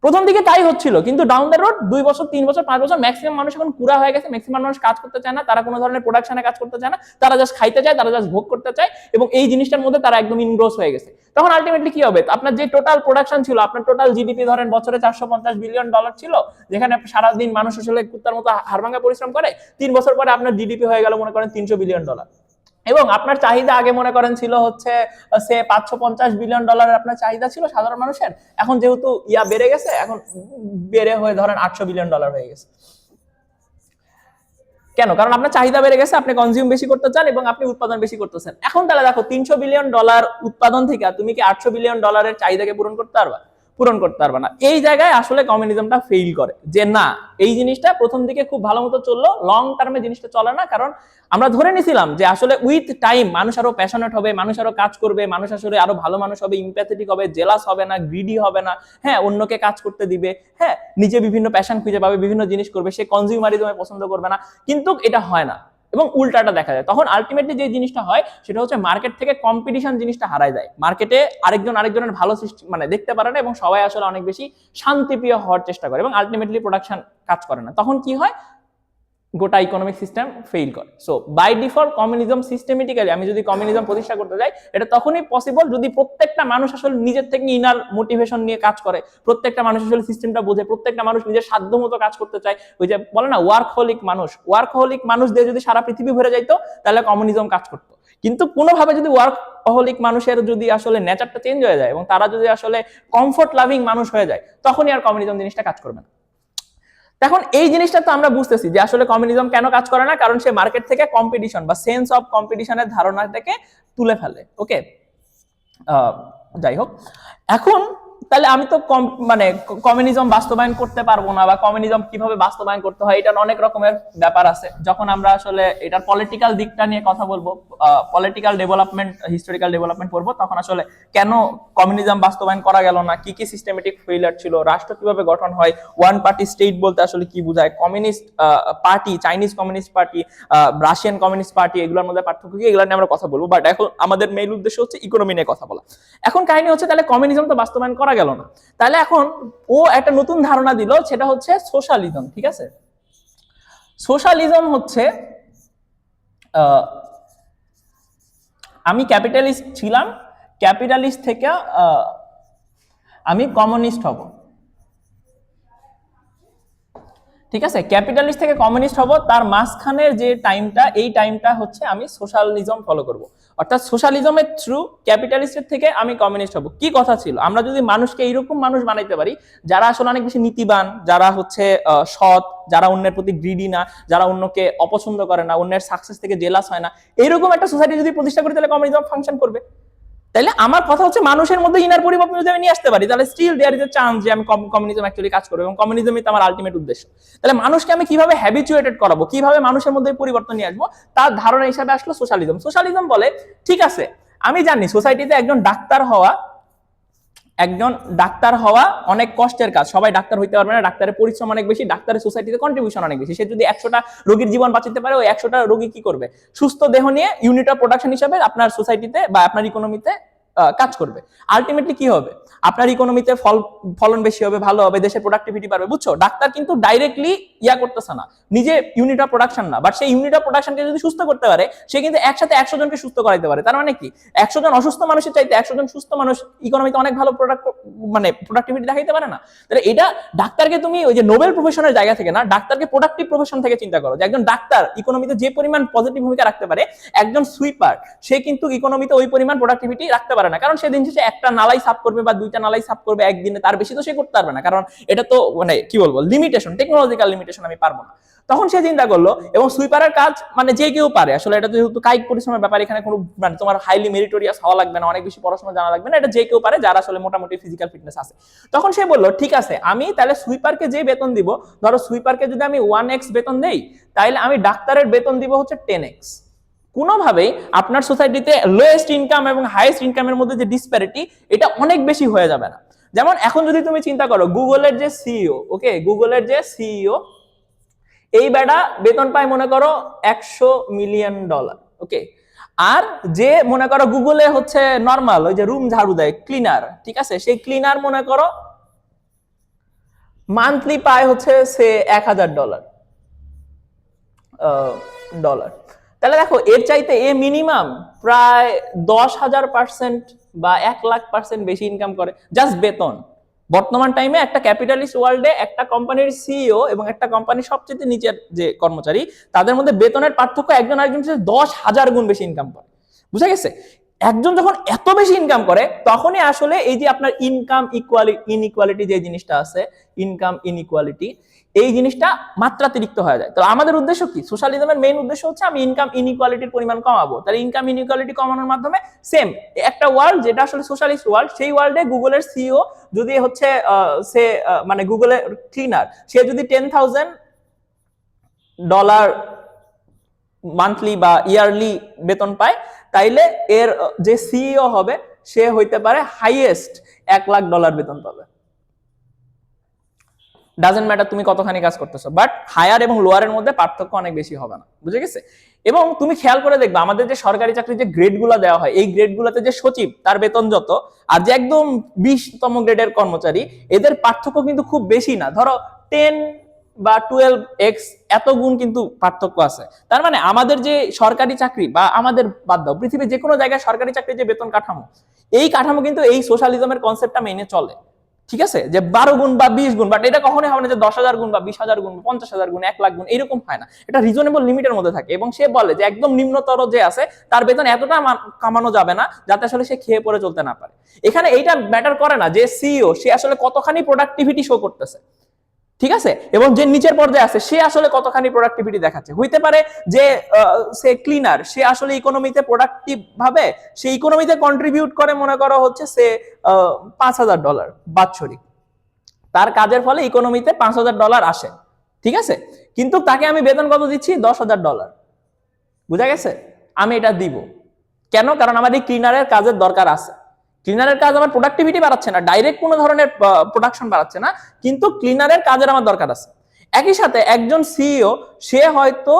প্রথম দিকে তাই হচ্ছিল, কিন্তু ডাউন দ্য রোড 2 বছর 3 বছর 5 বছর ম্যাক্সিমাম মানুষ এখন কুড়া হয়ে গেছে, ম্যাক্সিমাম মানুষ কাজ করতে চায় না, তারা কোনো ধরনের প্রোডাকশনে কাজ করতে চায় না, তারা জাস্ট খাইতে চায়, তারা জাস্ট ভোগ করতে চায়, এবং এই জিনিসটার মধ্যে তারা একদম ইনগ্রোস হয়ে গেছে। তখন আলটিমেটলি কি হবে? আপনার যে টোটাল প্রোডাকশন ছিল, আপনার টোটাল জিডিপি ধরেন বছরে $450 বিলিয়ন ছিল, যেখানে সারাদিন মানুষ আসলে কুত্তার মতো হাড়ভাঙা পরিশ্রম করে, 3 বছর পরে আপনার জিডিপি হয়ে গেল মনে করেন $300 বিলিয়ন। এবং আপনার চাহিদা আগে মনে করেন ছিল হচ্ছে সে $550 বিলিয়ন আপনার চাহিদা ছিল সাধারণ মানুষের, এখন যেহেতু বেড়ে গেছে, এখন বেড়ে হয়ে ধরেন $800 বিলিয়ন হয়ে গেছে। কেন? কারণ আপনার চাহিদা বেড়ে গেছে, আপনি কনজিউম বেশি করতে চান এবং আপনি উৎপাদন বেশি করতেছেন। এখন তাহলে দেখো $300 বিলিয়ন উৎপাদন থেকে তুমি কি $800 বিলিয়ন চাহিদাকে পূরণ করতে পারবা? পূরণ করতে পারবা না। এই জায়গায় আসলে কমিউনিজমটা ফেইল করে, যে না এই জিনিসটা প্রথম দিকে খুব ভালো মতো চললো, লং টার্মে জিনিসটা চলে না, কারণ আমরা ধরে নিছিলাম যে আসলে উইথ টাইম মানুষ আরো প্যাশনেট হবে, মানুষ আরো কাজ করবে, মানুষ আসলে আরো ভালো মানুষ হবে, ইম্প্যাথেটিক হবে, জেলাস হবে না, গ্রিডি হবে না, হ্যাঁ অন্যকে কাজ করতে দিবে, হ্যাঁ নিজে বিভিন্ন প্যাশন খুঁজে পাবে, বিভিন্ন জিনিস করবে, সে কনজিউমারিজমে পছন্দ করবে না, কিন্তু এটা হয় না এবং উল্টাটা দেখা যায়। তখন আলটিমেটলি যে জিনিসটা হয় সেটা হচ্ছে মার্কেট থেকে কম্পিটিশন জিনিসটা হারায় যায়, মার্কেটে আরেকজন আরেকজনের ভালো মানে দেখতে পারে না এবং সবাই আসলে অনেক বেশি শান্তিপ্রিয় হওয়ার চেষ্টা করে এবং আলটিমেটলি প্রোডাকশন কাজ করে না। তখন কি হয়? গোটা ইকোনমিক সিস্টেম ফেইল করে। So by default communism systematically, আমি যদি কমিউনিজম প্রতিষ্ঠা করতে যাই, এটা তখনই পসিবল যদি প্রত্যেকটা মানুষ আসলে নিজের থেকে ইনার মোটিভেশন নিয়ে কাজ করে, প্রত্যেকটা মানুষ আসলে সিস্টেমটা বোঝে, প্রত্যেকটা মানুষ নিজের সাধ্য মতো কাজ করতে চায়। ওই যে বলে না ওয়ার্কহলিক মানুষ দিয়ে যদি সারা পৃথিবী ভরে যাইতো তাহলে কমিউনিজম কাজ করতো। কিন্তু কোনোভাবে যদি ওয়ার্কহলিক মানুষের যদি আসলে নেচারটা চেঞ্জ হয়ে যায় এবং তারা যদি আসলে কমফোর্ট লাভিং মানুষ হয়ে যায়, তখনই আর কমিউনিজম জিনিসটা কাজ করবে না। এখন এই জিনিসটা তো আমরা বুঝতেছি যে আসলে কমিউনিজম কেন কাজ করে না, কারণ সে মার্কেট থেকে কম্পিটিশন বা সেন্স অফ কম্পিটিশনের ধারণাটাকে তুলে ফেলে। ওকে, যাই হোক, এখন তাহলে আমি তো মানে কমিউনিজম বাস্তবায়ন করতে পারবো না, বা কমিউনিজম কিভাবে বাস্তবায়ন করতে হয় এটার অনেক রকমের ব্যাপার আছে। যখন আমরা আসলে এটার পলিটিক্যাল দিকটা নিয়ে কথা বলবো, পলিটিক্যাল ডেভেলপমেন্ট, হিস্টোরিক্যাল ডেভেলপমেন্ট পড়বো, তখন আসলে কেন কমিউনিজম বাস্তবায়ন করা গেল না, কি কি সিস্টেমেটিক ফেইলিয়ার ছিল, রাষ্ট্র কিভাবে গঠন হয়, ওয়ান পার্টি স্টেট বলতে আসলে কি বোঝায়, communist party, Chinese communist party, Russian communist party, এগুলোর মধ্যে পার্থক্য কি, এগুলো নিয়ে আমরা কথা বলবো। বাট এখন আমাদের মেইন উদ্দেশ্য হচ্ছে ইকোনমি নিয়ে কথা বলা। এখন কাহিনী হচ্ছে তাহলে কমিউনিজম তো বাস্তবায়ন করা গেল না, তাহলে এখন ও একটা নতুন ধারণা দিল, সেটা হচ্ছে সোশ্যালিজম। ঠিক আছে, সোশ্যালিজম হচ্ছে আমি ক্যাপিটালিস্ট ছিলাম, ক্যাপিটালিস্ট থেকে আমি কমিউনিস্ট হব। ঠিক আছে, ক্যাপিটালিস্ট থেকে কমিউনিস্ট হব, তার মাঝখানের যে টাইমটা, এই টাইমটা হচ্ছে আমি সোশ্যালিজম ফলো করব। অর্থাৎ সোশ্যালিজমের থ্রু ক্যাপিটালিস্টের থেকে আমি কমিউনিস্ট হব। কি কথা ছিল, আমরা যদি মানুষকে এইরকম মানুষ বানাইতে পারি যারা আসলে অনেক বেশি নীতিবান, যারা হচ্ছে সৎ, যারা অন্যের প্রতি গ্রিডি না, যারা অন্যকে অপছন্দ করে না, অন্যের সাকসেস থেকে জেলাস হয় না, এইরকম একটা সোসাইটি যদি প্রতিষ্ঠা করি তাহলে কমিউনিজম ফাংশন করবে। তাইলে আমার কথা হচ্ছে মানুষের মধ্যে ইনার পরিবর্তন যদি আমি নিয়ে আসতে পারি, তাহলে still there is a chance যে আমি কমিউনিজম অ্যাকচুয়ালি কাজ করবো এবং কমিউনিজমই তো আমার আলটিমেট উদ্দেশ্য। তাহলে মানুষকে আমি কিভাবে হ্যাবিচুয়েটেড করাবো, কিভাবে মানুষের মধ্যে পরিবর্তন নিয়ে আসবো, তার ধারণা হিসাবে আসলো সোশ্যালিজম। সোশ্যালিজম বলে ঠিক আছে আমি জানি সোসাইটিতে একজন ডাক্তার হওয়া অনেক কষ্টের কাজ, সবাই ডাক্তার হইতে পারবে না, ডাক্তারের পরিশ্রম অনেক বেশি, ডাক্তারের সোসাইটিতে কন্ট্রিবিউশন অনেক বেশি। সে যদি 100টা রোগীর জীবন বাঁচাতে পারে, ওই 100টা রোগী কি করবে, সুস্থ দেহ নিয়ে ইউনিট অফ প্রোডাকশন হিসাবে আপনার সোসাইটিতে বা আপনার ইকোনমিতে কাজ করবে। আলটিমেটলি কি হবে, আপনার ইকোনমিতে ফলন বেশি হবে, ভালো হবে, দেশের প্রোডাক্টিভিটি বাড়বে। বুঝছো, ডাক্তার কিন্তু ডাইরেক্টলি করতেছে না, নিজে ইউনিট অফ প্রোডাকশন না, বাট সেই ইউনিট অফ প্রোডাকশনকে যদি সুস্থ করতে পারে, সে কিন্তু একসাথে 100 জনকে সুস্থ করাইতে পারে। তার মানে কি, 100 জন অসুস্থ মানুষের চাইতে 100 জন সুস্থ মানুষ ইকোনমিতে অনেক ভালো প্রোডাক্টিভিটি দেখাইতে পারে না? তাহলে এটা ডাক্তারকে তুমি ওই যে নোবেল প্রফেশনের জায়গা থেকে না, ডাক্তারকে প্রোডাক্টিভ প্রফেশন থেকে চিন্তা করো, যে একজন ডাক্তার ইকোনমিতে যে পরিমাণ পজিটিভ ভূমিকা রাখতে পারে, একজন সুইপার সে কিন্তু ইকোনমিতে ওই পরিমাণ প্রোডাক্টিভিটি রাখতে পারে না। কারণ সে দিন শেষে একটা নালাই সাফ করবে বা দুইটা নালাই সাফ করবে একদিনে, তার বেশি তো সে করতে পারবে না, কারণ এটা তো মানে কি বলবো, লিমিটেশন, টেকনোলজিক্যাল লিমিটেশন, আমি পারবো না। তখন সে চিন্তা করলো, এবং সুইপারের কাজ মানে যে কেউ পারে আসলে, এটা যেহেতু কায়িক পরিশ্রমের ব্যাপার, এখানে কোনো মানে তোমার হাইলি মেরিটোরিয়াস হওয়া লাগবে না, অনেক বেশি পড়াশোনা জানা লাগবে না, এটা যে কেউ পারে যারা আসলে মোটামুটি ফিজিক্যাল ফিটনেস আছে। তখন সে বললো ঠিক আছে, আমি তাহলে সুইপারকে যে বেতন দিব, ধরো সুইপারকে যদি আমি 1x বেতন দেই, তাহলে আমি ডাক্তারের বেতন দিব হচ্ছে 10x। কোনোভাবেই আপনার সোসাইটিতে লোয়েস্ট ইনকাম এবং হাইয়েস্ট ইনকামের মধ্যে যে ডিসপ্যারিটি, এটা অনেক বেশি হয়ে যাবে না। যেমন এখন যদি তুমি চিন্তা করো, গুগলের যে সিইও, ওকে, গুগলের যে সিইও, এই বেটা বেতন পায় মনে করো $100 মিলিয়ন, ওকে। আর যে মনে করো গুগলে হচ্ছে নর্মাল ওই যে রুম ঝাড়ু দেয়, ক্লিনার, ঠিক আছে, সেই ক্লিনার মনে করো মান্থলি পায় হচ্ছে সে $1000 ডলার। তাহলে দেখো, এর চাইতে এ মিনিমাম প্রায় 10,000% বা 1,00,000% বেশি ইনকাম করে জাস্ট বেতন। বর্তমান টাইমে একটা ক্যাপিটালিস্ট ওয়ার্ল্ডে একটা কোম্পানির সিইও এবং একটা কোম্পানির সবচেয়ে নিচের যে কর্মচারী, তাদের মধ্যে বেতনের পার্থক্য একজন আরেকজনের সাথে 10,000 গুণ বেশি ইনকাম করে। বুঝা গেছে? একজন যখন এত বেশি ইনকাম করে, তখনই আসলে এই যে আপনার ইনকাম ইনইকুয়ালিটি যে জিনিসটা আছে, ইনকাম ইনইকুয়ালিটি, এই জিনিসটা মাত্রাতিরিক্ত হয়ে যায়। তো আমাদের উদ্দেশ্য কি, সোশ্যালিজমের মেইন উদ্দেশ্য হচ্ছে আমি ইনকাম ইনইকুয়ালিটির পরিমাণ কমাবো। তাহলে ইনকাম ইনইকুয়ালিটি কমানোর মাধ্যমে সেম একটা ওয়ার্ল্ড যেটা আসলে সোশ্যালিস্ট ওয়ার্ল্ড, সেই ওয়ার্ল্ডে গুগলের সিইও যদি হচ্ছে সে মানে গুগলের ক্লিনার, সে যদি $10,000 মান্থলি বা ইয়ারলি বেতন পায়, তাইলে এর যে সিইও হবে সে হইতে পারে হাইয়েস্ট $1,00,000 বেতন পাবে। ডাজেন্ট ম্যাটার তুমি কতখানি কাজ করতেছো, বাট হায়ার এবং লোয়ারের মধ্যে পার্থক্য অনেক বেশি হবে না। বুঝে গেছে? এবং তুমি খেয়াল করে দেখবে, আমাদের যে সরকারি চাকরির যে গ্রেডগুলো দেওয়া হয়, এই গ্রেডগুলোতে যে সচিব তার বেতন যত, আর যে একদম 20তম গ্রেডের কর্মচারী, এদের পার্থক্য কিন্তু খুব বেশি না। ধরো 10 বা 12x এত গুণ কিন্তু পার্থক্য আছে। তার মানে আমাদের যে সরকারি চাকরি, বা আমাদের বাদ দাও, পৃথিবীর যে কোনো জায়গায় সরকারি চাকরির যে বেতন কাঠামো, এই কাঠামো কিন্তু এই সোশ্যালিজমের কনসেপ্টটা মেনে চলে। ঠিক আছে, যে 12 গুণ বা 20 গুণ, বাট এটা কখনোই হবে না যে 10,000 গুণ বা 20,000 গুণ, 50,000 গুণ, 1,00,000 গুণ, এরকম হয় না। এটা রিজনেবল লিমিটের মধ্যে থাকে। এবং সে বলে যে একদম নিম্নতর যে আছে, তার বেতন এতটা কামানো যাবে না যাতে আসলে সে খেয়ে পরে চলতে না পারে। এখানে এইটা ম্যাটার করে না যে সিইও সে আসলে কতখানি প্রোডাক্টিভিটি শো করতেছে, ঠিক আছে, এবং যে নিচের পর্যায়ে আছে সে আসলে কতখানি প্রোডাক্টিভিটি দেখাচ্ছে। হইতে পারে যে সে ক্লিনার, সে আসলে ইকোনমিতে প্রোডাক্টিভ ভাবে সে ইকোনমিতে কন্ট্রিবিউট করে মনে করো হচ্ছে সে $5,000 বাৎসরিক, তার কাজের ফলে ইকোনমিতে $5,000 আসে, ঠিক আছে, কিন্তু তাকে আমি বেতন কত দিচ্ছি, $10,000। বুঝা গেছে? আমি এটা দিব কেন? কারণ আমার এই ক্লিনারের কাজের দরকার আছে। ক্লিনারের কাজ আমার প্রোডাক্টিভিটি বাড়াচ্ছে না, ডাইরেক্ট কোনো ধরনের প্রোডাকশন বাড়াচ্ছে না, কিন্তু ক্লিনারের কাজের আমার দরকার আছে। একই সাথে একজন সিইও সে হয়তো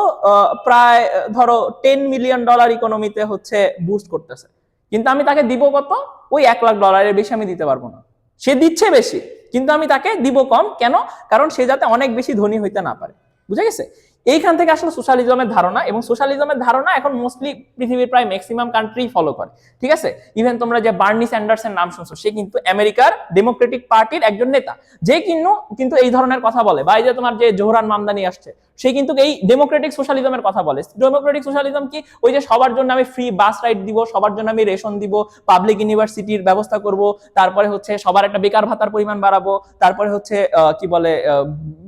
প্রায় ধরো $10 মিলিয়ন ইকোনমিতে হচ্ছে বুস্ট করতেছে, কিন্তু আমি তাকে দিব কত, ওই $1,00,000 বেশি আমি দিতে পারবো না। সে দিচ্ছে বেশি, কিন্তু আমি তাকে দিব কম। কেন? কারণ সে যাতে অনেক বেশি ধনী হইতে না পারে। বুঝা গেছে? এইখান থেকে আসলে সোশ্যালিজমের ধারণা, এবং সোশ্যালিজমের ধারণা এখন মোস্টলি পৃথিবীর প্রায় ম্যাক্সিমাম কান্ট্রি ফলো করে। ঠিক আছে, ইভেন তোমরা যে বার্নি স্যান্ডার্সের নাম শুনছো, সে কিন্তু আমেরিকার ডেমোক্রেটিক পার্টির একজন নেতা, যে কিন্তু এই ধরনের কথা বলে। বা এই যে তোমার যে জোহরান মামদানি আসছে, সে কিন্তু এই ডেমোক্রেটিক সোশ্যালিজমের কথা বলে। ডেমোক্রেটিক সোশ্যালিজম কি? ওই যে সবার জন্য আমি ফ্রি বাস রাইড দিব, সবার জন্য আমি রেশন দিব, পাবলিক ইউনিভার্সিটির ব্যবস্থা করব, তারপরে হচ্ছে সবার একটা বেকার ভাতার পরিমাণ বাড়াবো, তারপরে হচ্ছে কি বলে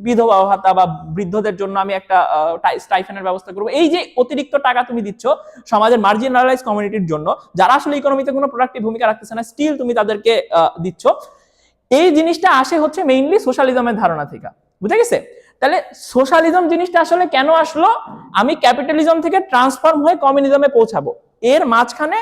বিধবা ভাতা বা বৃদ্ধদের জন্য আমি একটা স্টাইফেনের ব্যবস্থা করব। এই যে অতিরিক্ত টাকা তুমি দিচ্ছ সমাজের মার্জিনালাইজ কমিউনিটির জন্য, যারা আসলে ইকোনমিতে কোনো প্রোডাক্টিভ ভূমিকা রাখতেছে না, স্টিল তুমি তাদেরকে দিচ্ছ। এই জিনিসটা আসে হচ্ছে মেইনলি সোশ্যালিজমের ধারণা থেকে। বুঝা গেছে? তাহলে সোশ্যালিজম জিনিসটা আসলে কেন আসলো? আমি ক্যাপিটালিজম থেকে ট্রান্সফর্ম হয়ে কমিউনিজমে পৌঁছাবো, এর মাঝখানে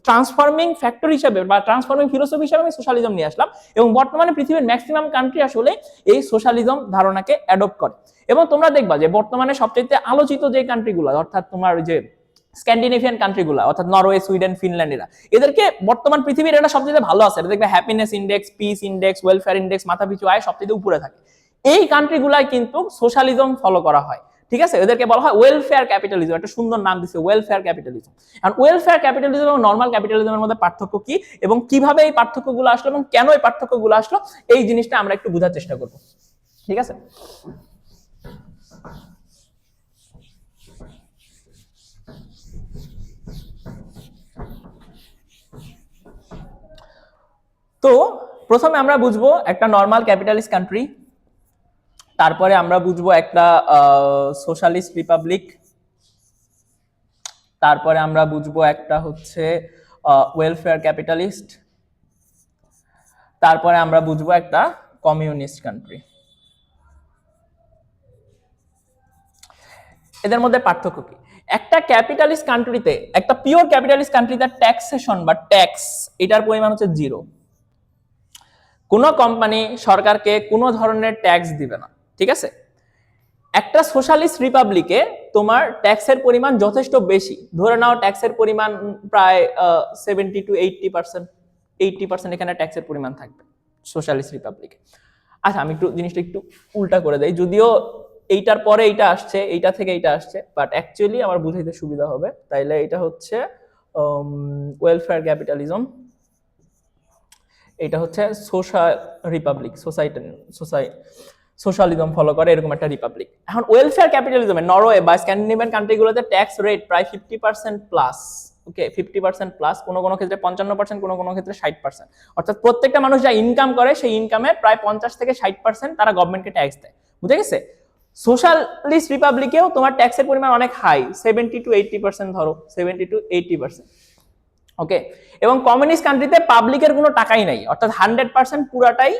ট্রান্সফর্মিং ফ্যাক্টর হিসেবে বা ট্রান্সফর্মিং ফিলোসফি হিসেবে আমি সোশ্যালিজম নিয়ে আসলাম। এবং বর্তমানে পৃথিবীর ম্যাক্সিমাম কান্ট্রি আসলে এই সোশ্যালিজম ধারণাকে অ্যাডপ্ট করে। এবং তোমরা দেখবা যে বর্তমানে সবচেয়ে আলোচিত যে কান্ট্রিগুলো, অর্থাৎ তোমার যে স্ক্যান্ডিনেভিয়ান কান্ট্রিগুলো অর্থাৎ নরওয়ে, সুইডেন, ফিনল্যান্ড, এদেরকে বর্তমান পৃথিবীর এটা সবচেয়ে ভালো আছে। এটা দেখবে happiness index, piece index, welfare index, মাথাপিছু আয় সবচেয়ে উপরে থাকে। এই কান্ট্রিগুলাই কিন্তু সোশ্যালিজম ফলো করা হয়, ঠিক আছে? এদেরকে বলা হয় ওয়েলফেয়ার ক্যাপিটালিজম, একটা সুন্দর নাম দিচ্ছে ওয়েলফেয়ার ক্যাপিটালিজম। আর ওয়েলফেয়ার ক্যাপিটালিজম এবং নর্মাল ক্যাপিটালিজমের মধ্যে পার্থক্য কি এবং কিভাবে এই পার্থক্যগুলো আসলো এবং কেন এই পার্থক্যগুলো আসলো, এই জিনিসটা আমরা একটু বোঝার চেষ্টা করব, ঠিক আছে? তো প্রথমে আমরা বুঝবো একটা নর্মাল ক্যাপিটালিস্ট কান্ট্রি, তারপরে আমরা বুঝবো একটা সোশ্যালিস্ট রিপাবলিক, তারপরে আমরা বুঝবো একটা হচ্ছে ওয়েলফেয়ার ক্যাপিটালিস্ট, তারপরে আমরা বুঝবো একটা কমিউনিস্ট কান্ট্রি। এদের মধ্যে পার্থক্য কি? একটা ক্যাপিটালিস্ট কান্ট্রিতে, একটা পিওর ক্যাপিটালিস্ট কান্ট্রিতে ট্যাক্সেশন বা ট্যাক্স এটার পরিমাণ হচ্ছে 0। কোনো কোম্পানি সরকারকে কোনো ধরনের ট্যাক্স দিবে না, ঠিক আছে? একটা সোশ্যালিস্ট রিপাবলিকে তোমার ট্যাক্সের পরিমাণ যথেষ্ট বেশি, ধরে নাও ট্যাক্সের পরিমাণ প্রায় 70 to 80%, 80% এখানে ট্যাক্সের পরিমাণ থাকবে সোশ্যালিস্ট রিপাবলিকে। আচ্ছা, আমি একটু জিনিসটা একটু উল্টা করে দেই, যদিও এইটার পরে এইটা আসছে, এইটা থেকে এইটা আসছে, বাট অ্যাকচুয়ালি আমার বুঝাইতে সুবিধা হবে। তাইলে এটা হচ্ছে ওয়েলফেয়ার ক্যাপিটালিজম, এটা হচ্ছে সোশ্যাল রিপাবলিক, সোশ্যালিজম ফলো করে এরকম একটা রিপাবলিক। এখন ওয়েলফেয়ার ক্যাপিটালিজমে নরওয়ে বা স্ক্যান্ডিনেভিয়ান কান্ট্রিগুলোতে ট্যাক্স রেট প্রায় 50% প্লাস, ওকে 50% প্লাস, কোনো কোনো ক্ষেত্রে 55%, কোনো কোনো ক্ষেত্রে 60%। অর্থাৎ প্রত্যেকটা মানুষ যা ইনকাম করে সেই ইনকামের প্রায় 50 থেকে 60% তারা গভর্নমেন্টকে ট্যাক্স দেয়, বুঝে গেছে? সোশ্যালিস্ট রিপাবলিকেও তোমার ট্যাক্সের পরিমাণ অনেক হাই, 70 to 80%, ধরো 70 to 80%, ওকে। এবং কমিউনিস্ট কান্ট্রিতে পাবলিকের কোনো টাকাই নাই, অর্থাৎ 100% পুরাটাই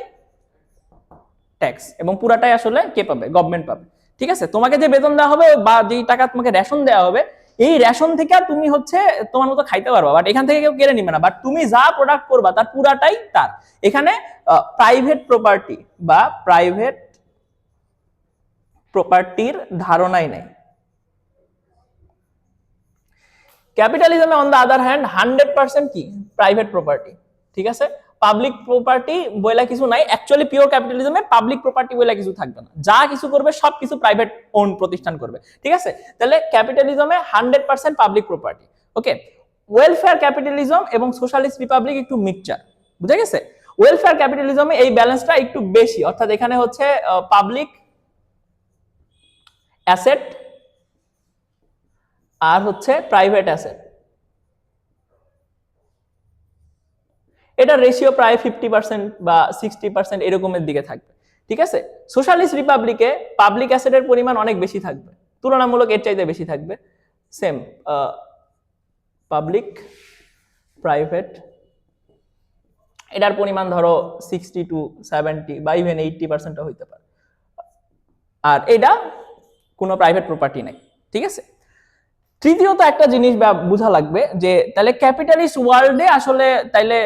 ট্যাক্স, এবং পুরাটাই আসলে কে পাবে? গভর্নমেন্ট পাবে, ঠিক আছে? তোমাকে যে বেতন দেওয়া হবে বা যে টাকা তোমাকে রেশন দেওয়া হবে, এই রেশন থেকে তুমি হচ্ছে তোমার মতো খাইতে পারবা, বাট এখান থেকে কেউ কেড়ে নিবে না, বাট তুমি যা প্রোডাক্ট করবা তার পুরাটাই তার। এখানে প্রাইভেট প্রপার্টি বা প্রাইভেট প্রপার্টির ধারণাই নাই। ক্যাপিটালিজমে অন দ্য আদার হ্যান্ড 100% কি? প্রাইভেট প্রপার্টি, ঠিক আছে? পাবলিক প্রপার্টি বইলা কিছু নাই। অ্যাকচুয়ালি পিওর ক্যাপিটালিজমে পাবলিক প্রপার্টি বইলা কিছু থাকবে না, যা কিছু করবে সব কিছু প্রাইভেট ওন প্রতিষ্ঠান করবে, ঠিক আছে? তাহলে ক্যাপিটালিজমে 100% পাবলিক প্রপার্টি, ওকে। ওয়েলফেয়ার ক্যাপিটালিজম এবং সোশ্যালিস্ট রিপাবলিক একটু মিক্সচার, বুঝে গেছে? ওয়েলফেয়ার ক্যাপিটালিজমে এই ব্যালেন্সটা একটু বেশি, অর্থাৎ এখানে হচ্ছে পাবলিক অ্যাসেট আর হচ্ছে প্রাইভেট অ্যাসেট, এটা রেশিও প্রায় 50% বা 60% এরকমের দিকে থাকবে, ঠিক আছে? সোশ্যালিস্ট রিপাবলিকে পাবলিক অ্যাসেটের পরিমাণ অনেক বেশি থাকবে, তুলনামূলক এর চাইতে বেশি থাকবে। সেম পাবলিক প্রাইভেট, এটার পরিমাণ ধরো 60 to 70 বা ইভেন 80% হইতে পারে। আর এটা কোনো প্রাইভেট প্রপার্টি নাই, ঠিক আছে? তৃতীয়ত একটা জিনিস বোঝা লাগবে যে তাহলে ক্যাপিটালিস্ট ওয়ার্ল্ডে আসলে তাইলে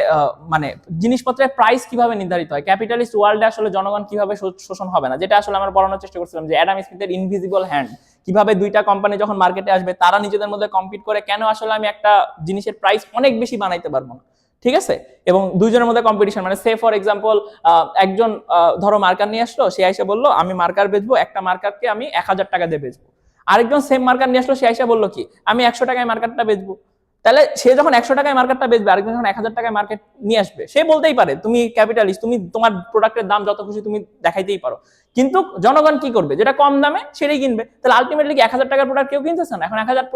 মানে জিনিসপত্রের প্রাইস কিভাবে নির্ধারিত হয়, ক্যাপিটালিস্ট ওয়ার্ল্ডে আসলে জনগণ কিভাবে শোষণ হবে না, যেটা আসলে আমরা পড়ানোর চেষ্টা করছিলাম যে অ্যাডাম স্মিথের ইনভিজিবল হ্যান্ড, কিভাবে দুইটা কোম্পানি যখন মার্কেটে আসবে তারা নিজেদের মধ্যে কম্পিট করে, কেন আসলে আমি একটা জিনিসের প্রাইস অনেক বেশি বানাইতে পারবো না, ঠিক আছে? এবং দুইজনের মধ্যে কম্পিটিশন, মানে সে ফর এক্সাম্পল একজন ধরো মার্কার নিয়ে আসলো, সে এসে বললো আমি মার্কার বেচবো, একটা মার্কারকে আমি 1000 টাকা দিয়ে বেচবো। আরেকজন সেম মার্কার নিয়ে আসলো, সে আইসা বললো কি আমি 100 টাকায় মার্কেটটা বেচবো। তাহলে সে যখন 100 টাকায় মার্কেটটা বেচবে, আরেকজন যখন 1000 টাকায় মার্কেট নিয়ে আসবে, সে বলতেই পারে তুমি ক্যাপিটালিস্ট, তুমি তোমার প্রোডাক্টের দাম যত খুশি তুমি দেখাইতেই পারো, কিন্তু জনগণ কি করবে? যেটা কম দামে সেটাই কিনবে। তাহলে আলটিমেটলি কি 1000 টাকার প্রোডাক্ট কেউ কিনতেছে না? এখন 1000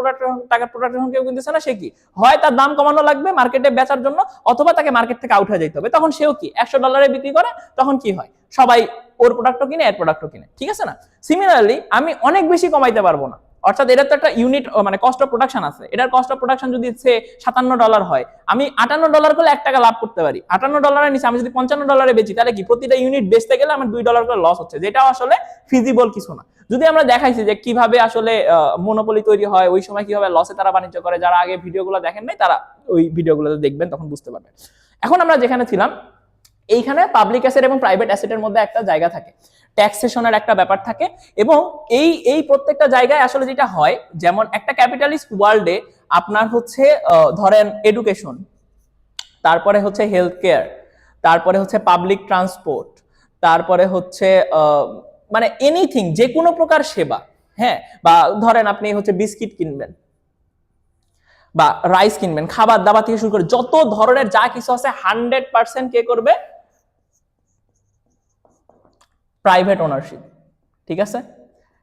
টাকার প্রোডাক্ট যখন কেউ কিনতেছে না, সে কি হয় তার দাম কমানো লাগবে মার্কেটে বেচার জন্য, অথবা তাকে মার্কেট থেকে আউট হয়ে যেতে হবে। তখন সেও কি $100 বিক্রি করে, তখন কি হয়? সবাই ওর প্রোডাক্টও কিনে, এর প্রোডাক্টও কিনে, ঠিক আছে না? সিমিলারলি আমি অনেক বেশি কমাইতে পারবো না, অর্থাৎ এটার তো একটা ইউনিট মানে কস্ট অফ প্রোডাকশন আছে। এটার কস্ট অফ প্রোডাকশন যদি সে $57 হয়, আমি $58 করলে 1 টাকা লাভ করতে পারি। $58 নিচে আমি যদি $55 বেচি, তাহলে কি প্রতিটা ইউনিট বেচতে গেলে আমার $2 করে লস হচ্ছে, যেটা আসলে ফিজিবল কিছু না। যদি আমরা দেখাইছি যে কিভাবে আসলে মনোপলি তৈরি হয়, ওই সময় কিভাবে লসে তারা বাণিজ্য করে, যারা আগে ভিডিওগুলো দেখেন নাই তারা ওই ভিডিওগুলোতে দেখবেন, তখন বুঝতে পারবেন। এখন আমরা যেখানে ছিলাম, এইখানে পাবলিক অ্যাসেট এবং প্রাইভেট অ্যাসেটের মধ্যে একটা জায়গা থাকে, ট্যাক্সেশনের একটা ব্যাপার থাকে, এবং এই প্রত্যেকটা জায়গায় আসলে যেটা হয়, যেমন একটা ক্যাপিটালিস্ট ওয়ার্ল্ডে আপনার হচ্ছে ধরেন এডুকেশন, তারপরে হচ্ছে হেলথ কেয়ার, তারপরে হচ্ছে পাবলিক ট্রান্সপোর্ট, তারপরে হচ্ছে মানে এনিথিং, যে কোনো প্রকার সেবা। হ্যাঁ, বা ধরেন আপনি হচ্ছে বিস্কিট কিনবেন বা রাইস কিনবেন, খাবার দাবার থেকে শুরু করে যত ধরনের যা কিছু আছে 100% কে করবে? Private ownership. ঠিক আছে,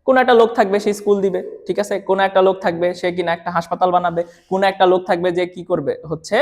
কোন একটা লোক থাকবে সে স্কুল দিবে, ঠিক আছে, কোন একটা লোক থাকবে সে কিনা একটা হাসপাতাল বানাবে, কোন একটা লোক থাকবে যে কি করবে হচ্ছে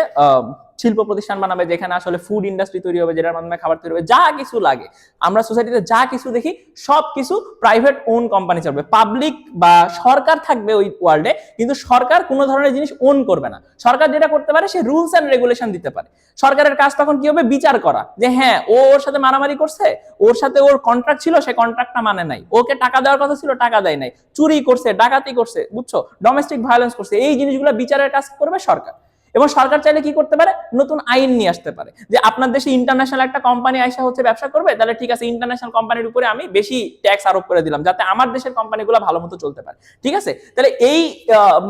শিল্প প্রতিষ্ঠান বানাবে যেখানে আসলে ফুড ইন্ডাস্ট্রি তৈরি হবে, যেটার মাধ্যমে খাবার তৈরি হবে। যা কিছু লাগে আমরা সোসাইটিতে যা কিছু দেখি সব কিছু প্রাইভেট ওন কোম্পানি চলবে। পাবলিক বা সরকার থাকবে ওই ওয়ার্ল্ডে, কিন্তু সরকার কোনো ধরনের জিনিস ওন করবে না। সরকার যেটা করতে পারে সে রুলস এন্ড রেগুলেশন দিতে পারে। সরকারের কাজ তখন কি হবে? বিচার করা, যে হ্যাঁ ও ওর সাথে মারামারি করছে, ওর সাথে ওর কন্ট্রাক্ট ছিল, সে কন্ট্রাক্টটা মানে নাই, ওকে টাকা দেওয়ার কথা ছিল টাকা দেয় নাই, চুরি করছে, ডাকাতি করছে, বুঝছো, ডোমেস্টিক ভায়োলেন্স করছে, এই জিনিসগুলো বিচারের কাজ করবে সরকার। এবং সরকার চাইলে কি করতে পারে? নতুন আইন নিয়ে আসতে পারে, যে আপনার দেশে ইন্টারন্যাশনাল একটা কোম্পানি আইসা হচ্ছে ব্যবসা করবে, তাহলে ঠিক আছে ইন্টারন্যাশনাল কোম্পানির উপরে আমি বেশি ট্যাক্স আরোপ করে দিলাম যাতে আমার দেশের কোম্পানিগুলো ভালো মতো চলতে পারে। ঠিক আছে, তাহলে এই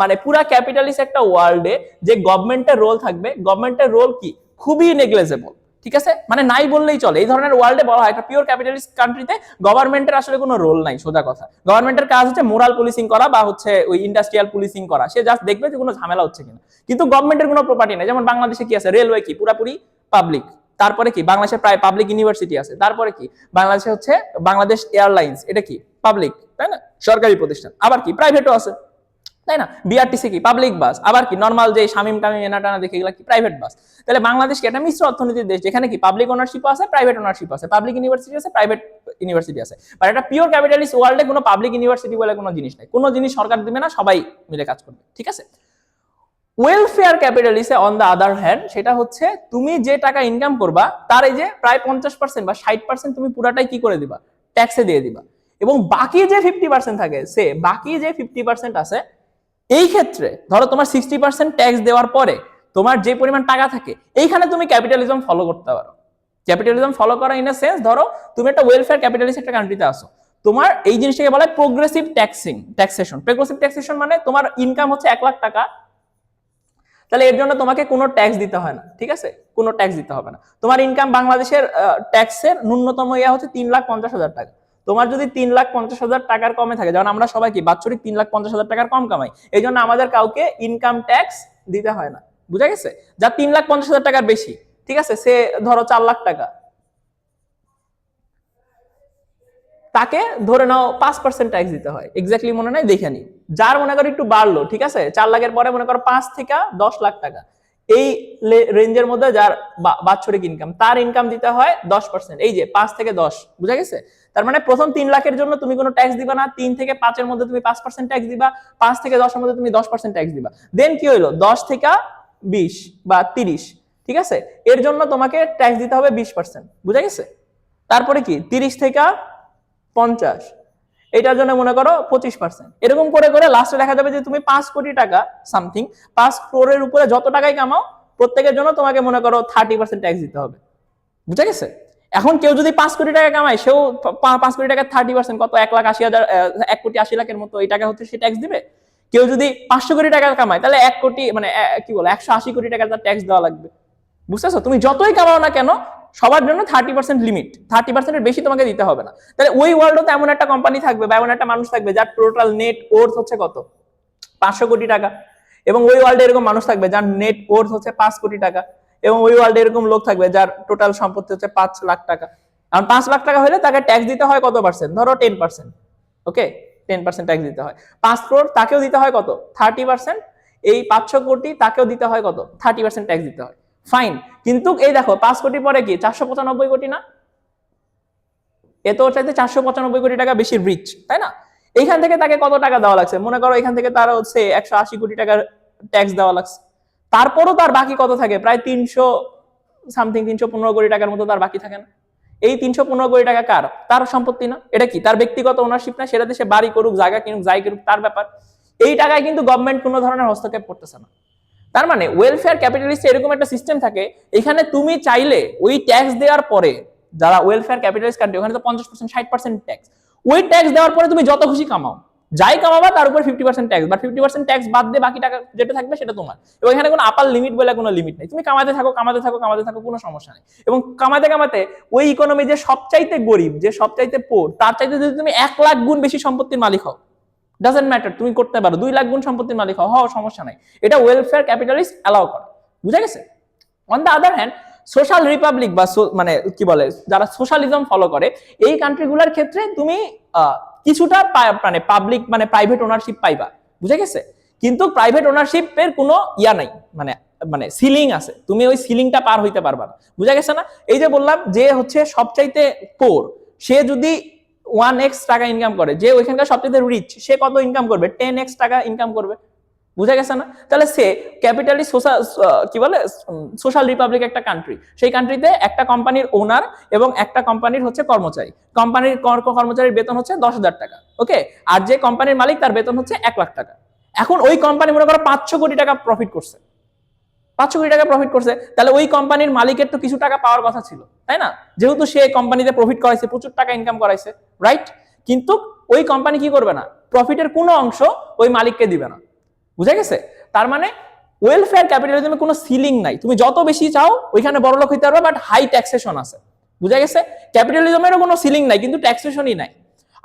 মানে পুরা ক্যাপিটালিস্ট একটা ওয়ার্ল্ডে যে গভর্নমেন্টের রোল থাকবে, গভর্নমেন্টের রোল কি? খুবই নেগলেজেবল। ঠিক আছে, মানে নাই বললেই চলে। এই ধরনের ওয়ার্ল্ডে বলা হয় একটা পিওর ক্যাপিটালিস্ট কান্ট্রিতে গভর্নমেন্টের আসলে কোনো রোল নাই, সোজা কথা। গভর্নমেন্টের কাজ হচ্ছে মোরাল পুলিশিং করা বা হচ্ছে ওই ইন্ডাস্ট্রিয়াল পুলিশিং করা, সে জাস্ট দেখবে যে কোনো ঝামেলা হচ্ছে কিনা। কিন্তু গভর্নমেন্টের কোনো প্রপার্টি নাই। যেমন বাংলাদেশে কি আছে? রেলওয়ে কি পুরাপুরি পাবলিক। তারপরে কি বাংলাদেশে প্রায় পাবলিক ইউনিভার্সিটি আছে। তারপরে কি বাংলাদেশে হচ্ছে বাংলাদেশ এয়ারলাইন্স, এটা কি পাবলিক, তাই না? সরকারি প্রতিষ্ঠান। আবার কি প্রাইভেটও আছে, তাই না? বিআরটিসি কি পাবলিক বাস। আবার কি নরমাল যে শামিম টামিম এনা টানা দেখে এগুলা কি প্রাইভেট বাস। তাহলে বাংলাদেশ কি একটা মিশ্র অর্থনীতির দেশ, যেখানে কি পাবলিক ওনারশিপ আছে, প্রাইভেট ওনারশিপ আছে, পাবলিক ইউনিভার্সিটি আছে, প্রাইভেট ইউনিভার্সিটি আছে। বাট একটা পিওর ক্যাপিটালিস্ট ওয়ার্ল্ডে কোনো পাবলিক ইউনিভার্সিটি বলে কোনো জিনিস নাই, কোনো জিনিস সরকার দিবে না, সবাই মিলে কাজ করবে। ঠিক আছে, ওয়েলফেয়ার ক্যাপিটালিস্টে অন দ্য আদার হ্যান্ড, সেটা হচ্ছে তুমি যে টাকা ইনকাম করবা তার এই যে প্রায় 50% বা 60% তুমি পুরাটাই কি করে দিবা? ট্যাক্সে দিয়ে দিবা। এবং বাকি যে 50% থাকে, সে বাকি যে 50% আছে, এই ক্ষেত্রে ধরো তোমার 60% ট্যাক্স দেওয়ার পরে তোমার যে পরিমাণ টাকা থাকে, এইখানে তুমি ক্যাপিটালিজম ফলো করতে পারো। ক্যাপিটালিজম ফলো করা ইন এ সেন্স, ধরো তুমি একটা ওয়েলফেয়ার ক্যাপিটালিস্ট একটা কান্ট্রিতে আসো, তোমার এই জিনিসটাকে বলা হয় প্রোগ্রেসিভ ট্যাক্সেশন। প্রোগ্রেসিভ ট্যাক্সেশন মানে তোমার ইনকাম হচ্ছে 1 লাখ টাকা, তাহলে এর জন্য তোমাকে কোনো ট্যাক্স দিতে হয় না। ঠিক আছে, কোনো ট্যাক্স দিতে হবে না। তোমার ইনকাম বাংলাদেশের ট্যাক্সের ন্যূনতম ইয়া হচ্ছে 3,50,000 টাকা। তোমার যদি 3,50,000 টাকার কমে থাকে, যেমন আমরা সবাই কি বাৎসরিক 3,50,000 টাকার কম কামাই, এই জন্য আমাদের কাউকে ইনকাম ট্যাক্স দিতে হয় না। বুঝা গেছে? যা 3,50,000 টাকার বেশি, ঠিক আছে, সে ধরো 4 লাখ টাকা, তাকে ধরে নাও 5% ট্যাক্স দিতে হয়। এক্স্যাক্টলি মনে নাই, দেখে নি। যার মনে করো একটু বাড়লো, ঠিক আছে, 4 লাখের পরে মনে করো 5 থেকে 10 লাখ টাকা, এই রেঞ্জের মধ্যে যার বাৎসরিক ইনকাম, তার ইনকাম দিতে হয় 10%। এই যে 5 থেকে 10, বুঝা গেছে? তার মানে প্রথম 3 লাখের জন্য তুমি কোনো ট্যাক্স দিবা না, 3 থেকে 5-এর মধ্যে তুমি 5% ট্যাক্স দিবা, 5 থেকে 10-এর মধ্যে তুমি 10% ট্যাক্স দিবা। দেন কি হইলো? 10 থেকে 20 বা 30, ঠিক আছে, এর জন্য তোমাকে ট্যাক্স দিতে হবে 20%। বুঝা গেছে? তারপরে কি 30 থেকে 50, এটার জন্য মনে করো 25%। এরকম করে করে লাস্টে দেখা যাবে যে তুমি 5 কোটি টাকা সামথিং, 5 crore উপরে যত টাকাই কামাও, প্রত্যেকের জন্য তোমাকে মনে করো 30% ট্যাক্স দিতে হবে। বুঝা গেছে? এখন কেউ যদি 5 কোটি টাকা কামায়, সেও 5 কোটি টাকা 30% কত 1,80,000, 1 কোটি 80 লাখের মতো এই টাকা হচ্ছে সে ট্যাক্স দিবে। কেউ যদি 500 কোটি টাকা কামায়, তাহলে 1 কোটি মানে কি বলে 180 কোটি টাকার তার ট্যাক্স দেওয়া লাগবে। বুঝতেছো? তুমি যতই কামাও না কেন, সবার জন্য 30% লিমিট, 30%-এর বেশি তোমাকে দিতে হবে না। তাহলে ওই ওয়ার্ল্ডে এমন একটা কোম্পানি থাকবে বা এমন একটা মানুষ থাকবে যার টোটাল নেট ওর্থ হচ্ছে কত? 500 কোটি টাকা। এবং ওই ওয়ার্ল্ডে এরকম মানুষ থাকবে যার নেট ওর্থ হচ্ছে 5 কোটি টাকা। এবং ওই ওয়ার্ল্ডে এরকম লোক থাকবে যার টোটাল সম্পত্তি হচ্ছে 5 লাখ টাকা। আর 5 লাখ টাকা হলে তাকে ট্যাক্স দিতে হয় কত পার্সেন্ট? ধরো 10%। ওকে, 10% ট্যাক্স দিতে হয়। 5 crore তাকেও দিতে হয় কত? 30%। এই 500 কোটি তাকেও দিতে হয় কত? 30% ট্যাক্স দিতে হয়। ফাইন। কিন্তু এই দেখো 5 কোটি পরে কি 495 কোটি না? এত চাইতে 495 কোটি টাকা বেশি রিচ, তাই না? এইখান থেকে তাকে কত টাকা দেওয়া লাগছে? মনে করো এখান থেকে তার হচ্ছে 180 কোটি টাকার ট্যাক্স দেওয়া লাগছে। তারপরও তার বাকি কত থাকে? প্রায় 300 সামথিং, 315 কোটি টাকার মতো তার বাকি থাকে না? এই 315 কোটি টাকা কার? তার সম্পত্তি না? এটা কি তার ব্যক্তিগত ওনারশিপ না? সেটাতে সে বাড়ি করুক, জায়গা কিনুক, যাই করুক, তার ব্যাপার। এই টাকায় কিন্তু গভর্নমেন্ট কোনো ধরনের হস্তক্ষেপ করতেছে না। তার মানে ওয়েলফেয়ার ক্যাপিটালিস্ট এরকম একটা সিস্টেম থাকে, এখানে তুমি চাইলে ওই ট্যাক্স দেওয়ার পরে, যারা ওয়েলফেয়ার ক্যাপিটালিস্ট কান্ট্রি, ওখানে তো 50% 60% ট্যাক্স, ওই ট্যাক্স দেওয়ার পরে তুমি যত খুশি কামাও, যাই কামাবা তার উপর 50% ট্যাক্স, বাট 50% ট্যাক্স বাদ দিয়ে বাকি টাকা যেটা থাকবে সেটা তোমার। এবং এখানে কোনো আপার লিমিট বলে কোনো লিমিট নেই, তুমি কামাতে থাকো কামাতে থাকো কামাতে থাকো, কোনো সমস্যা নেই। এবং কামাতে কামাতে ওই ইকোনমি যে সবচাইতে গরিব, যে সবচাইতে পোর, তার চাইতে যদি তুমি 1 লাখ গুণ বেশি সম্পত্তির মালিক হও, ডাজন্ট ম্যাটার, তুমি করতে পারো 2 লাখ গুণ সম্পত্তির মালিক হও, সমস্যা নাই, এটা ওয়েলফেয়ার ক্যাপিটালিস্ট অ্যালাউ করে। বুঝা গেছে? On the other hand social Republic বা মানে কি বলে যারা সোশ্যালিজম ফলো করে, এই কান্ট্রিগুলোর ক্ষেত্রে তুমি কিছুটা মানে পাবলিক মানে প্রাইভেট ওনারশিপ পাইবা। বুঝা গেছে? কিন্তু প্রাইভেট ওনারশিপের কোনো ইয়া নাই, মানে মানে সিলিং আছে, তুমি ওই সিলিংটা পার হইতে পারবা না। বুঝা গেছে না? এই যে বললাম যে হচ্ছে সবচাইতে পোর, সে যদি 1x টাকা ইনকাম করে, যে ওইখানকার সবচেয়ে রিচ সে কত ইনকাম করবে? 10x টাকা ইনকাম করবে। বুঝা গেছে না? তাহলে সে ক্যাপিটালিস্ট কি বলে সোশ্যাল রিপাবলিক একটা কান্ট্রি, সেই কান্ট্রিতে একটা কোম্পানির ওনার এবং একটা কোম্পানির হচ্ছে কর্মচারী, কোম্পানির কর্মচারীর বেতন হচ্ছে 10,000 টাকা, ওকে, আর যে কোম্পানির মালিক তার বেতন হচ্ছে 1 লাখ টাকা। এখন ওই কোম্পানি মনে করো 500 কোটি টাকা প্রফিট করছে, 500 কোটি টাকা প্রফিট করছে, তাহলে ওই কোম্পানির মালিকের তো কিছু টাকা পাওয়ার কথা ছিল, তাই না? যেহেতু সে কোম্পানিতে প্রফিট করাইছে, প্রচুর টাকা ইনকাম করাইছে, রাইট? কিন্তু ওই কোম্পানি কি করবে না, প্রফিটের কোনো অংশ ওই মালিককে দিবে না। বুঝা গেছে? তার মানে ওয়েলফেয়ার ক্যাপিটালিজমে কোনো সিলিং নাই, তুমি যত বেশি চাও ওইখানে বড়লোক হইতে পারবে, বাট হাই ট্যাক্সেশন আছে। বুঝা গেছে? ক্যাপিটালিজমেরও কোনো সিলিং নাই, কিন্তু ট্যাক্সেশনই নাই।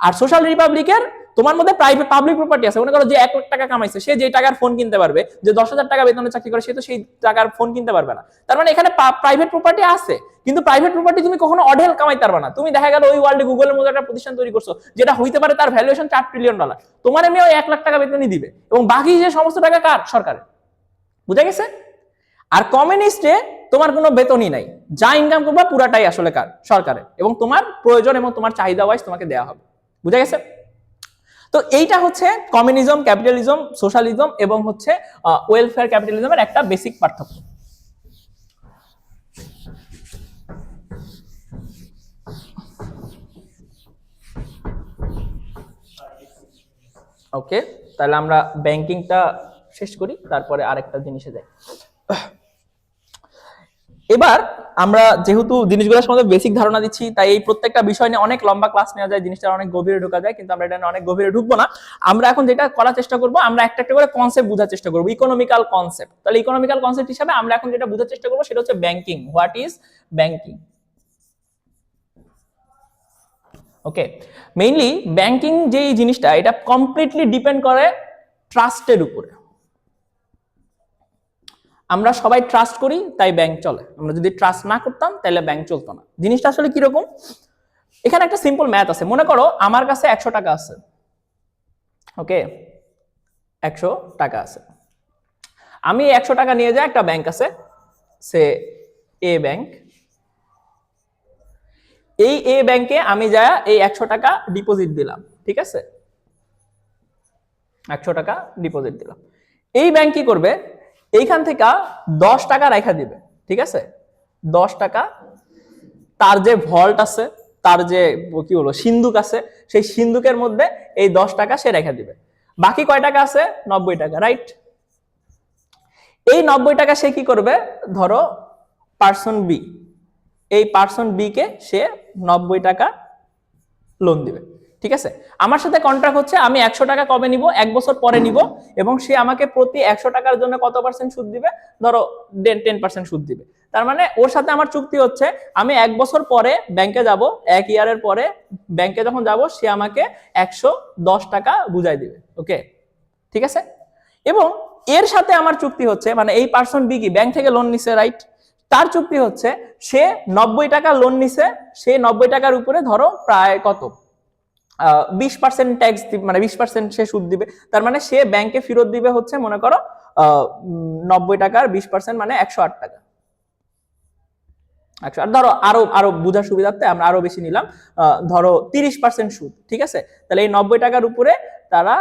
আর সোশ্যাল রিপাবলিকের তোমার মধ্যে প্রাইভেট পাবলিক প্রপার্টি আছে, মনে করো যে 1 লাখ টাকা কামাইছে, সে যে টাকার ফোন কিনতে পারবে, যে 10,000 টাকা বেতনে চাকরি করে, সে তো সেই টাকার ফোন কিনতে পারবে না। তার মানে এখানে প্রাইভেট প্রপার্টি আছে, কিন্তু প্রাইভেট প্রপার্টি তুমি কখনো অঢেল কামাইতে পারবে না। তুমি দেখা গেল ওই ওয়ার্ল্ডে গুগলের মতো একটা প্রতিষ্ঠান তৈরি করছো, যেটা হইতে পারে তার ভ্যালুয়েশন $4 ট্রিলিয়ন, তোমার এমনি ওই 1 লাখ টাকা বেতনই দিবে, এবং বাকি যে সমস্ত টাকা কার? সরকারের। বুঝা গেছে? আর কমিউনিস্টে তোমার কোনো বেতনই নাই, যা ইনকাম করবা পুরাটাই আসলে কার? সরকারের, এবং তোমার প্রয়োজন এবং তোমার চাহিদা ওয়াইজ তোমাকে দেওয়া হবে। বুঝা গেছে? তো এইটা হচ্ছে কমিউনিজম, ক্যাপিটালিজম, সোশ্যালিজম এবং হচ্ছে ওয়েলফেয়ার ক্যাপিটালিজমের একটা বেসিক পার্থক্য। ওকে, তাহলে আমরা ব্যাংকিংটা শেষ করি, তারপরে আরেকটা জিনিসে যাই। এবার আমরা যেহেতু জিনিসগুলোর সম্বন্ধে বেসিক ধারণা দিচ্ছি, তাই এই প্রত্যেকটা বিষয় নিয়ে অনেক লম্বা ক্লাস নেওয়া যায়, জিনিসটা অনেক গভীরে ঢোকা যায়, কিন্তু আমরা এটা অনেক গভীরে ঢুকবো না। আমরা এখন যেটা করার চেষ্টা করবো, আমরা একটা একটা করে কনসেপ্ট বোঝার চেষ্টা করবো, ইকোনমিক্যাল কনসেপ্ট। তাহলে ইকোনমিক্যাল কনসেপ্ট হিসেবে আমরা এখন যেটা বোঝার চেষ্টা করবো সেটা হচ্ছে banking. What is banking? Okay, mainly banking যে জিনিসটা, এটা কমপ্লিটলি ডিপেন্ড করে ট্রাস্টের উপরে। আমরা সবাই ট্রাস্ট করি তাই ব্যাংক চলে, আমরা যদি ট্রাস্ট না করতাম তাহলে ব্যাংক চলতো না। জিনিসটা আসলে কিরকম? এখানে একটা সিম্পল ম্যাথ আছে, মনে করো আমার কাছে 100 টাকা আছে, ওকে, 100 টাকা আছে, আমি 100 টাকা নিয়ে যাই একটা ব্যাংক আছে, সে এ ব্যাংক। এই এ ব্যাংকে আমি যা এই 100 টাকা ডিপোজিট দিলাম, ঠিক আছে, 100 টাকা ডিপোজিট দিলাম। এই ব্যাংক কি করবে, এইখান থেকে 10 টাকা রাখা দিবে, ঠিক আছে, 10 টাকা তার যে ভল্ট আছে, তার যে কি বলবো সিন্ধুক আছে, সেই সিন্ধুকের মধ্যে এই 10 টাকা সে রেখে দিবে। বাকি কয় টাকা আছে? 90 টাকা, রাইট? এই 90 টাকা সে কি করবে, ধরো পার্সন বি, এই পার্সন বি কে সে 90 টাকা লোন দিবে, ঠিক আছে। আমার সাথে কন্ট্রাক্ট হচ্ছে আমি 100 টাকা কবে নিব, 1 বছর পরে নিব, এবং সে আমাকে প্রতি 100 টাকার জন্য কত পার্সেন্ট সুদ দিবে, ধরো 10% সুদ দিবে। তার মানে ওর সাথে আমার চুক্তি হচ্ছে আমি 1 বছর পরে ব্যাংকে যাব, 1 ইয়ারের পরে ব্যাংকে যখন যাব সে আমাকে 110 টাকা বুঝাই দিবে, ওকে, ঠিক আছে। এবং এর সাথে আমার চুক্তি হচ্ছে, মানে এই পার্সন বি কি ব্যাংক থেকে লোন নিছে, রাইট? তার চুক্তি হচ্ছে সে 90 টাকা লোন নিছে, সে 90 টাকার উপরে ধরো প্রায় কত 20% ট্যাক্স, মানে 20% সে সুদ দিবে। তার মানে সে ব্যাংকে ফেরত দিবে হচ্ছে মনে করো 90 টাকার 20% মানে 108 টাকা। আচ্ছা, আর ধরো আরো আরো বোঝার সুবিধার্থে আমরা আরো বেশি নিলাম, ধরো 30% সুদ, ঠিক আছে। তাহলে এই 90 টাকার উপরে তারা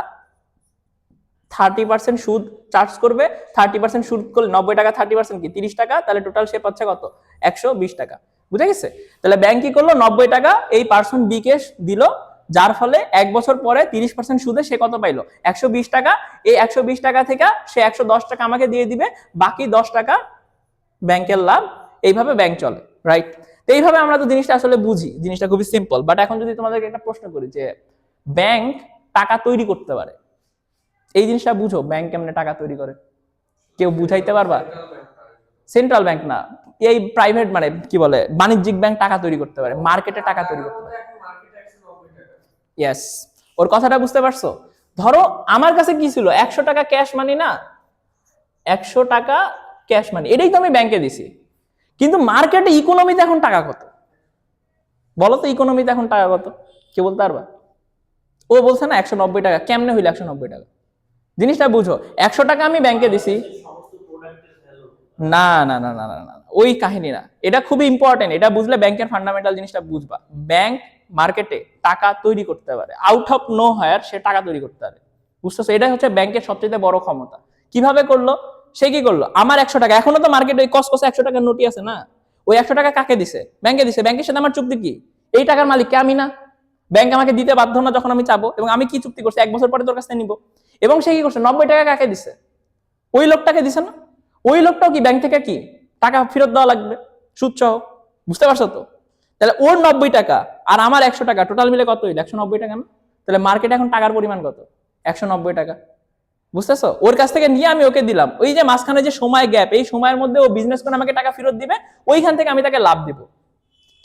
30% সুদ চার্জ করবে। 30% সুদ করলে 90 টাকা 30% কি 30 টাকা, তাহলে টোটাল সে পাচ্ছে কত 120 টাকা। বুঝা গেছে? তাহলে ব্যাংক কি করলো, 90 টাকা এই পার্সন বি কে দিল, যার ফলে 1 বছর পরে 30% সুদে সে কত পাইলো 120 টাকা। এই 120 টাকা থেকে সে 110 টাকা আমাকে দিয়ে দিবে, বাকি 10 টাকা ব্যাংকের লাভ। এইভাবে ব্যাংক চলে, রাইট? তো এইভাবে আমরা তো জিনিসটা আসলে বুঝি, জিনিসটা খুবই সিম্পল। বাট এখন যদি তোমাদেরকে একটা প্রশ্ন করি যে ব্যাংক টাকা তৈরি করতে পারে। এই জিনিসটা বুঝো, ব্যাংক কেমনে টাকা তৈরি করে, কেউ বুঝাইতে পারবা? সেন্ট্রাল ব্যাংক না, এই প্রাইভেট মানে কি বলে বাণিজ্যিক ব্যাংক টাকা তৈরি করতে পারে, মার্কেটে টাকা তৈরি করতে পারে। ইয়েস, ওর কথাটা বুঝতে পারছো? ধরো আমার কাছে কি ছিল, 100 টাকা ক্যাশ মানি না, 100 টাকা ক্যাশ মানি, এটাই তো আমি ব্যাংকে দিছি। কিন্তু মার্কেটে ইকোনমিতে এখন টাকা কত বলো তো? ইকোনমিতে এখন টাকা কত কে বলতে পারবা? ও বলছে না 190 টাকা, কেমনে হইলো 190 টাকা? জিনিসটা বুঝো, 100 টাকা আমি ব্যাংকে দিছি। না না না না না না, ওই কাহিনী না, এটা খুবই ইম্পর্টেন্ট, এটা বুঝলে ব্যাংকের ফান্ডামেন্টাল জিনিসটা বুঝবা। ব্যাংক মার্কেটে টাকা তৈরি করতে পারে, আউট অফ নো হায়ার সে টাকা তৈরি করতে পারে, বুঝতেছো? এটাই হচ্ছে ব্যাংকের সবচেয়ে বড় ক্ষমতা। কিভাবে করলো? সে কি করলো, আমার 100 টাকা, এখনো তো মার্কেটে ওই কসকসে 100 টাকার নোটই আছে না, ওই 100 টাকা কাকে দিছে? ব্যাংকে দিছে। ব্যাংকের সাথে আমার চুক্তি কি? এই টাকার মালিক কে? আমি না। ব্যাংক আমাকে দিতে বাধ্য না যখন আমি চাবো, এবং আমি কি চুক্তি করছি 1 বছর পরে তোর কাছ থেকে নিবো। এবং সে কি করছে, 90 টাকা কাকে দিছে? ওই লোকটাকে দিছে না? ওই লোকটাও কি ব্যাংক থেকে কি টাকা ফেরত দেওয়া লাগবে সুদ সহ, বুঝতে পারছো তো? তাহলে ওর 90 টাকা আর আমার 100 টাকা টোটাল মিলে কত হইল? 190 টাকা না? তাহলে মার্কেটে এখন টাকার পরিমাণ কত? 190 টাকা, বুঝতেছো? ওর কাছ থেকে নিয়ে আমি ওকে দিলাম, ওই যে মাঝখানে যে সময় গ্যাপ, এই সময়ের মধ্যে ও বিজনেস করে আমাকে টাকা ফেরত দিবে, ওইখান থেকে আমি তাকে লাভ দিব।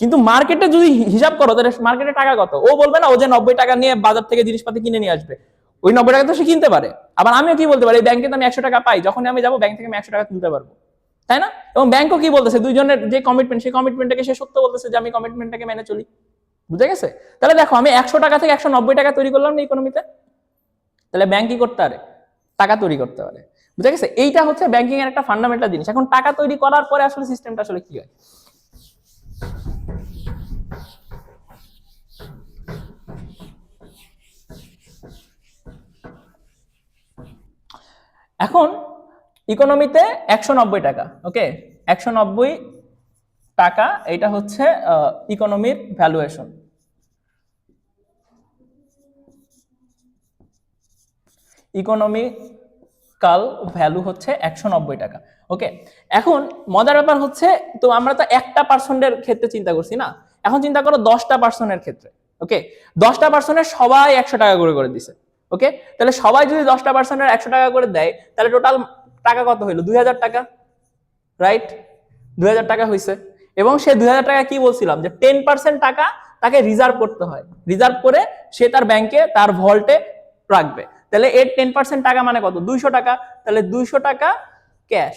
কিন্তু মার্কেটে যদি হিসাব করো, তাহলে মার্কেটে টাকা কত? ও বলবে না ও যে 90 টাকা নিয়ে বাজার থেকে জিনিসপাতি কিনে নিয়ে আসবে, ওই 90 টাকা তো সে কিনতে পারে। আবার আমিও কি বলতে পারি, ব্যাংকে তো আমি 100 টাকা পাই, যখন আমি যাবো ব্যাংক থেকে আমি 100 টাকা তুলতে পারবো, তাই না? এবং ব্যাংকও কি বলতেছে, দুইজনের যে কমিটমেন্ট, সেই কমিটমেন্টটাকে সে সত্য বলতেছে যে আমি কমিটমেন্টটাকে মেনে চলি, বুঝে গেছে? তাহলে দেখো আমি 100 টাকা থেকে 190 টাকা তৈরি করলাম না ইকোনমিতে, তাহলে ব্যাংক কি করতে পারে? টাকা তৈরি করতে পারে, বুঝে গেছে? এইটা হচ্ছে ব্যাংকিং এর একটা ফান্ডামেন্টাল জিনিস। এখন টাকা তৈরি করার পরে আসলে সিস্টেমটা আসলে কি হয়? এখন ইকোনমিতে 190 টাকা, ওকে, 190 টাকা, এটা হচ্ছে ইকোনমির ভ্যালুয়েশন। ইকোনমিক্যাল ভ্যালু হচ্ছে 190 টাকা, ওকে। এখন মজার ব্যাপার হচ্ছে, তো আমরা তো একটা পার্সনের ক্ষেত্রে চিন্তা করছি না, এখন চিন্তা করো 10টা পার্সনের ক্ষেত্রে, ওকে। 10টা পার্সনের সবাই 100 টাকা করে দিছে, ওকে। তাহলে সবাই যদি 10টা পার্সনের 100 টাকা করে দেয়, তাহলে টোটাল টাকা কত হইলো? 2000 টাকা, রাইট? 2000 টাকা হয়েছে। এবং সে 2000 টাকা কি বলছিলাম, যে 10% টাকা তাকে রিজার্ভ করতে হয়, রিজার্ভ করে সে তার ব্যাংকে তার ভল্টে রাখবে। তাহলে এর 10% টাকা মানে কত? 200 টাকা। তাহলে 200 টাকা ক্যাশ,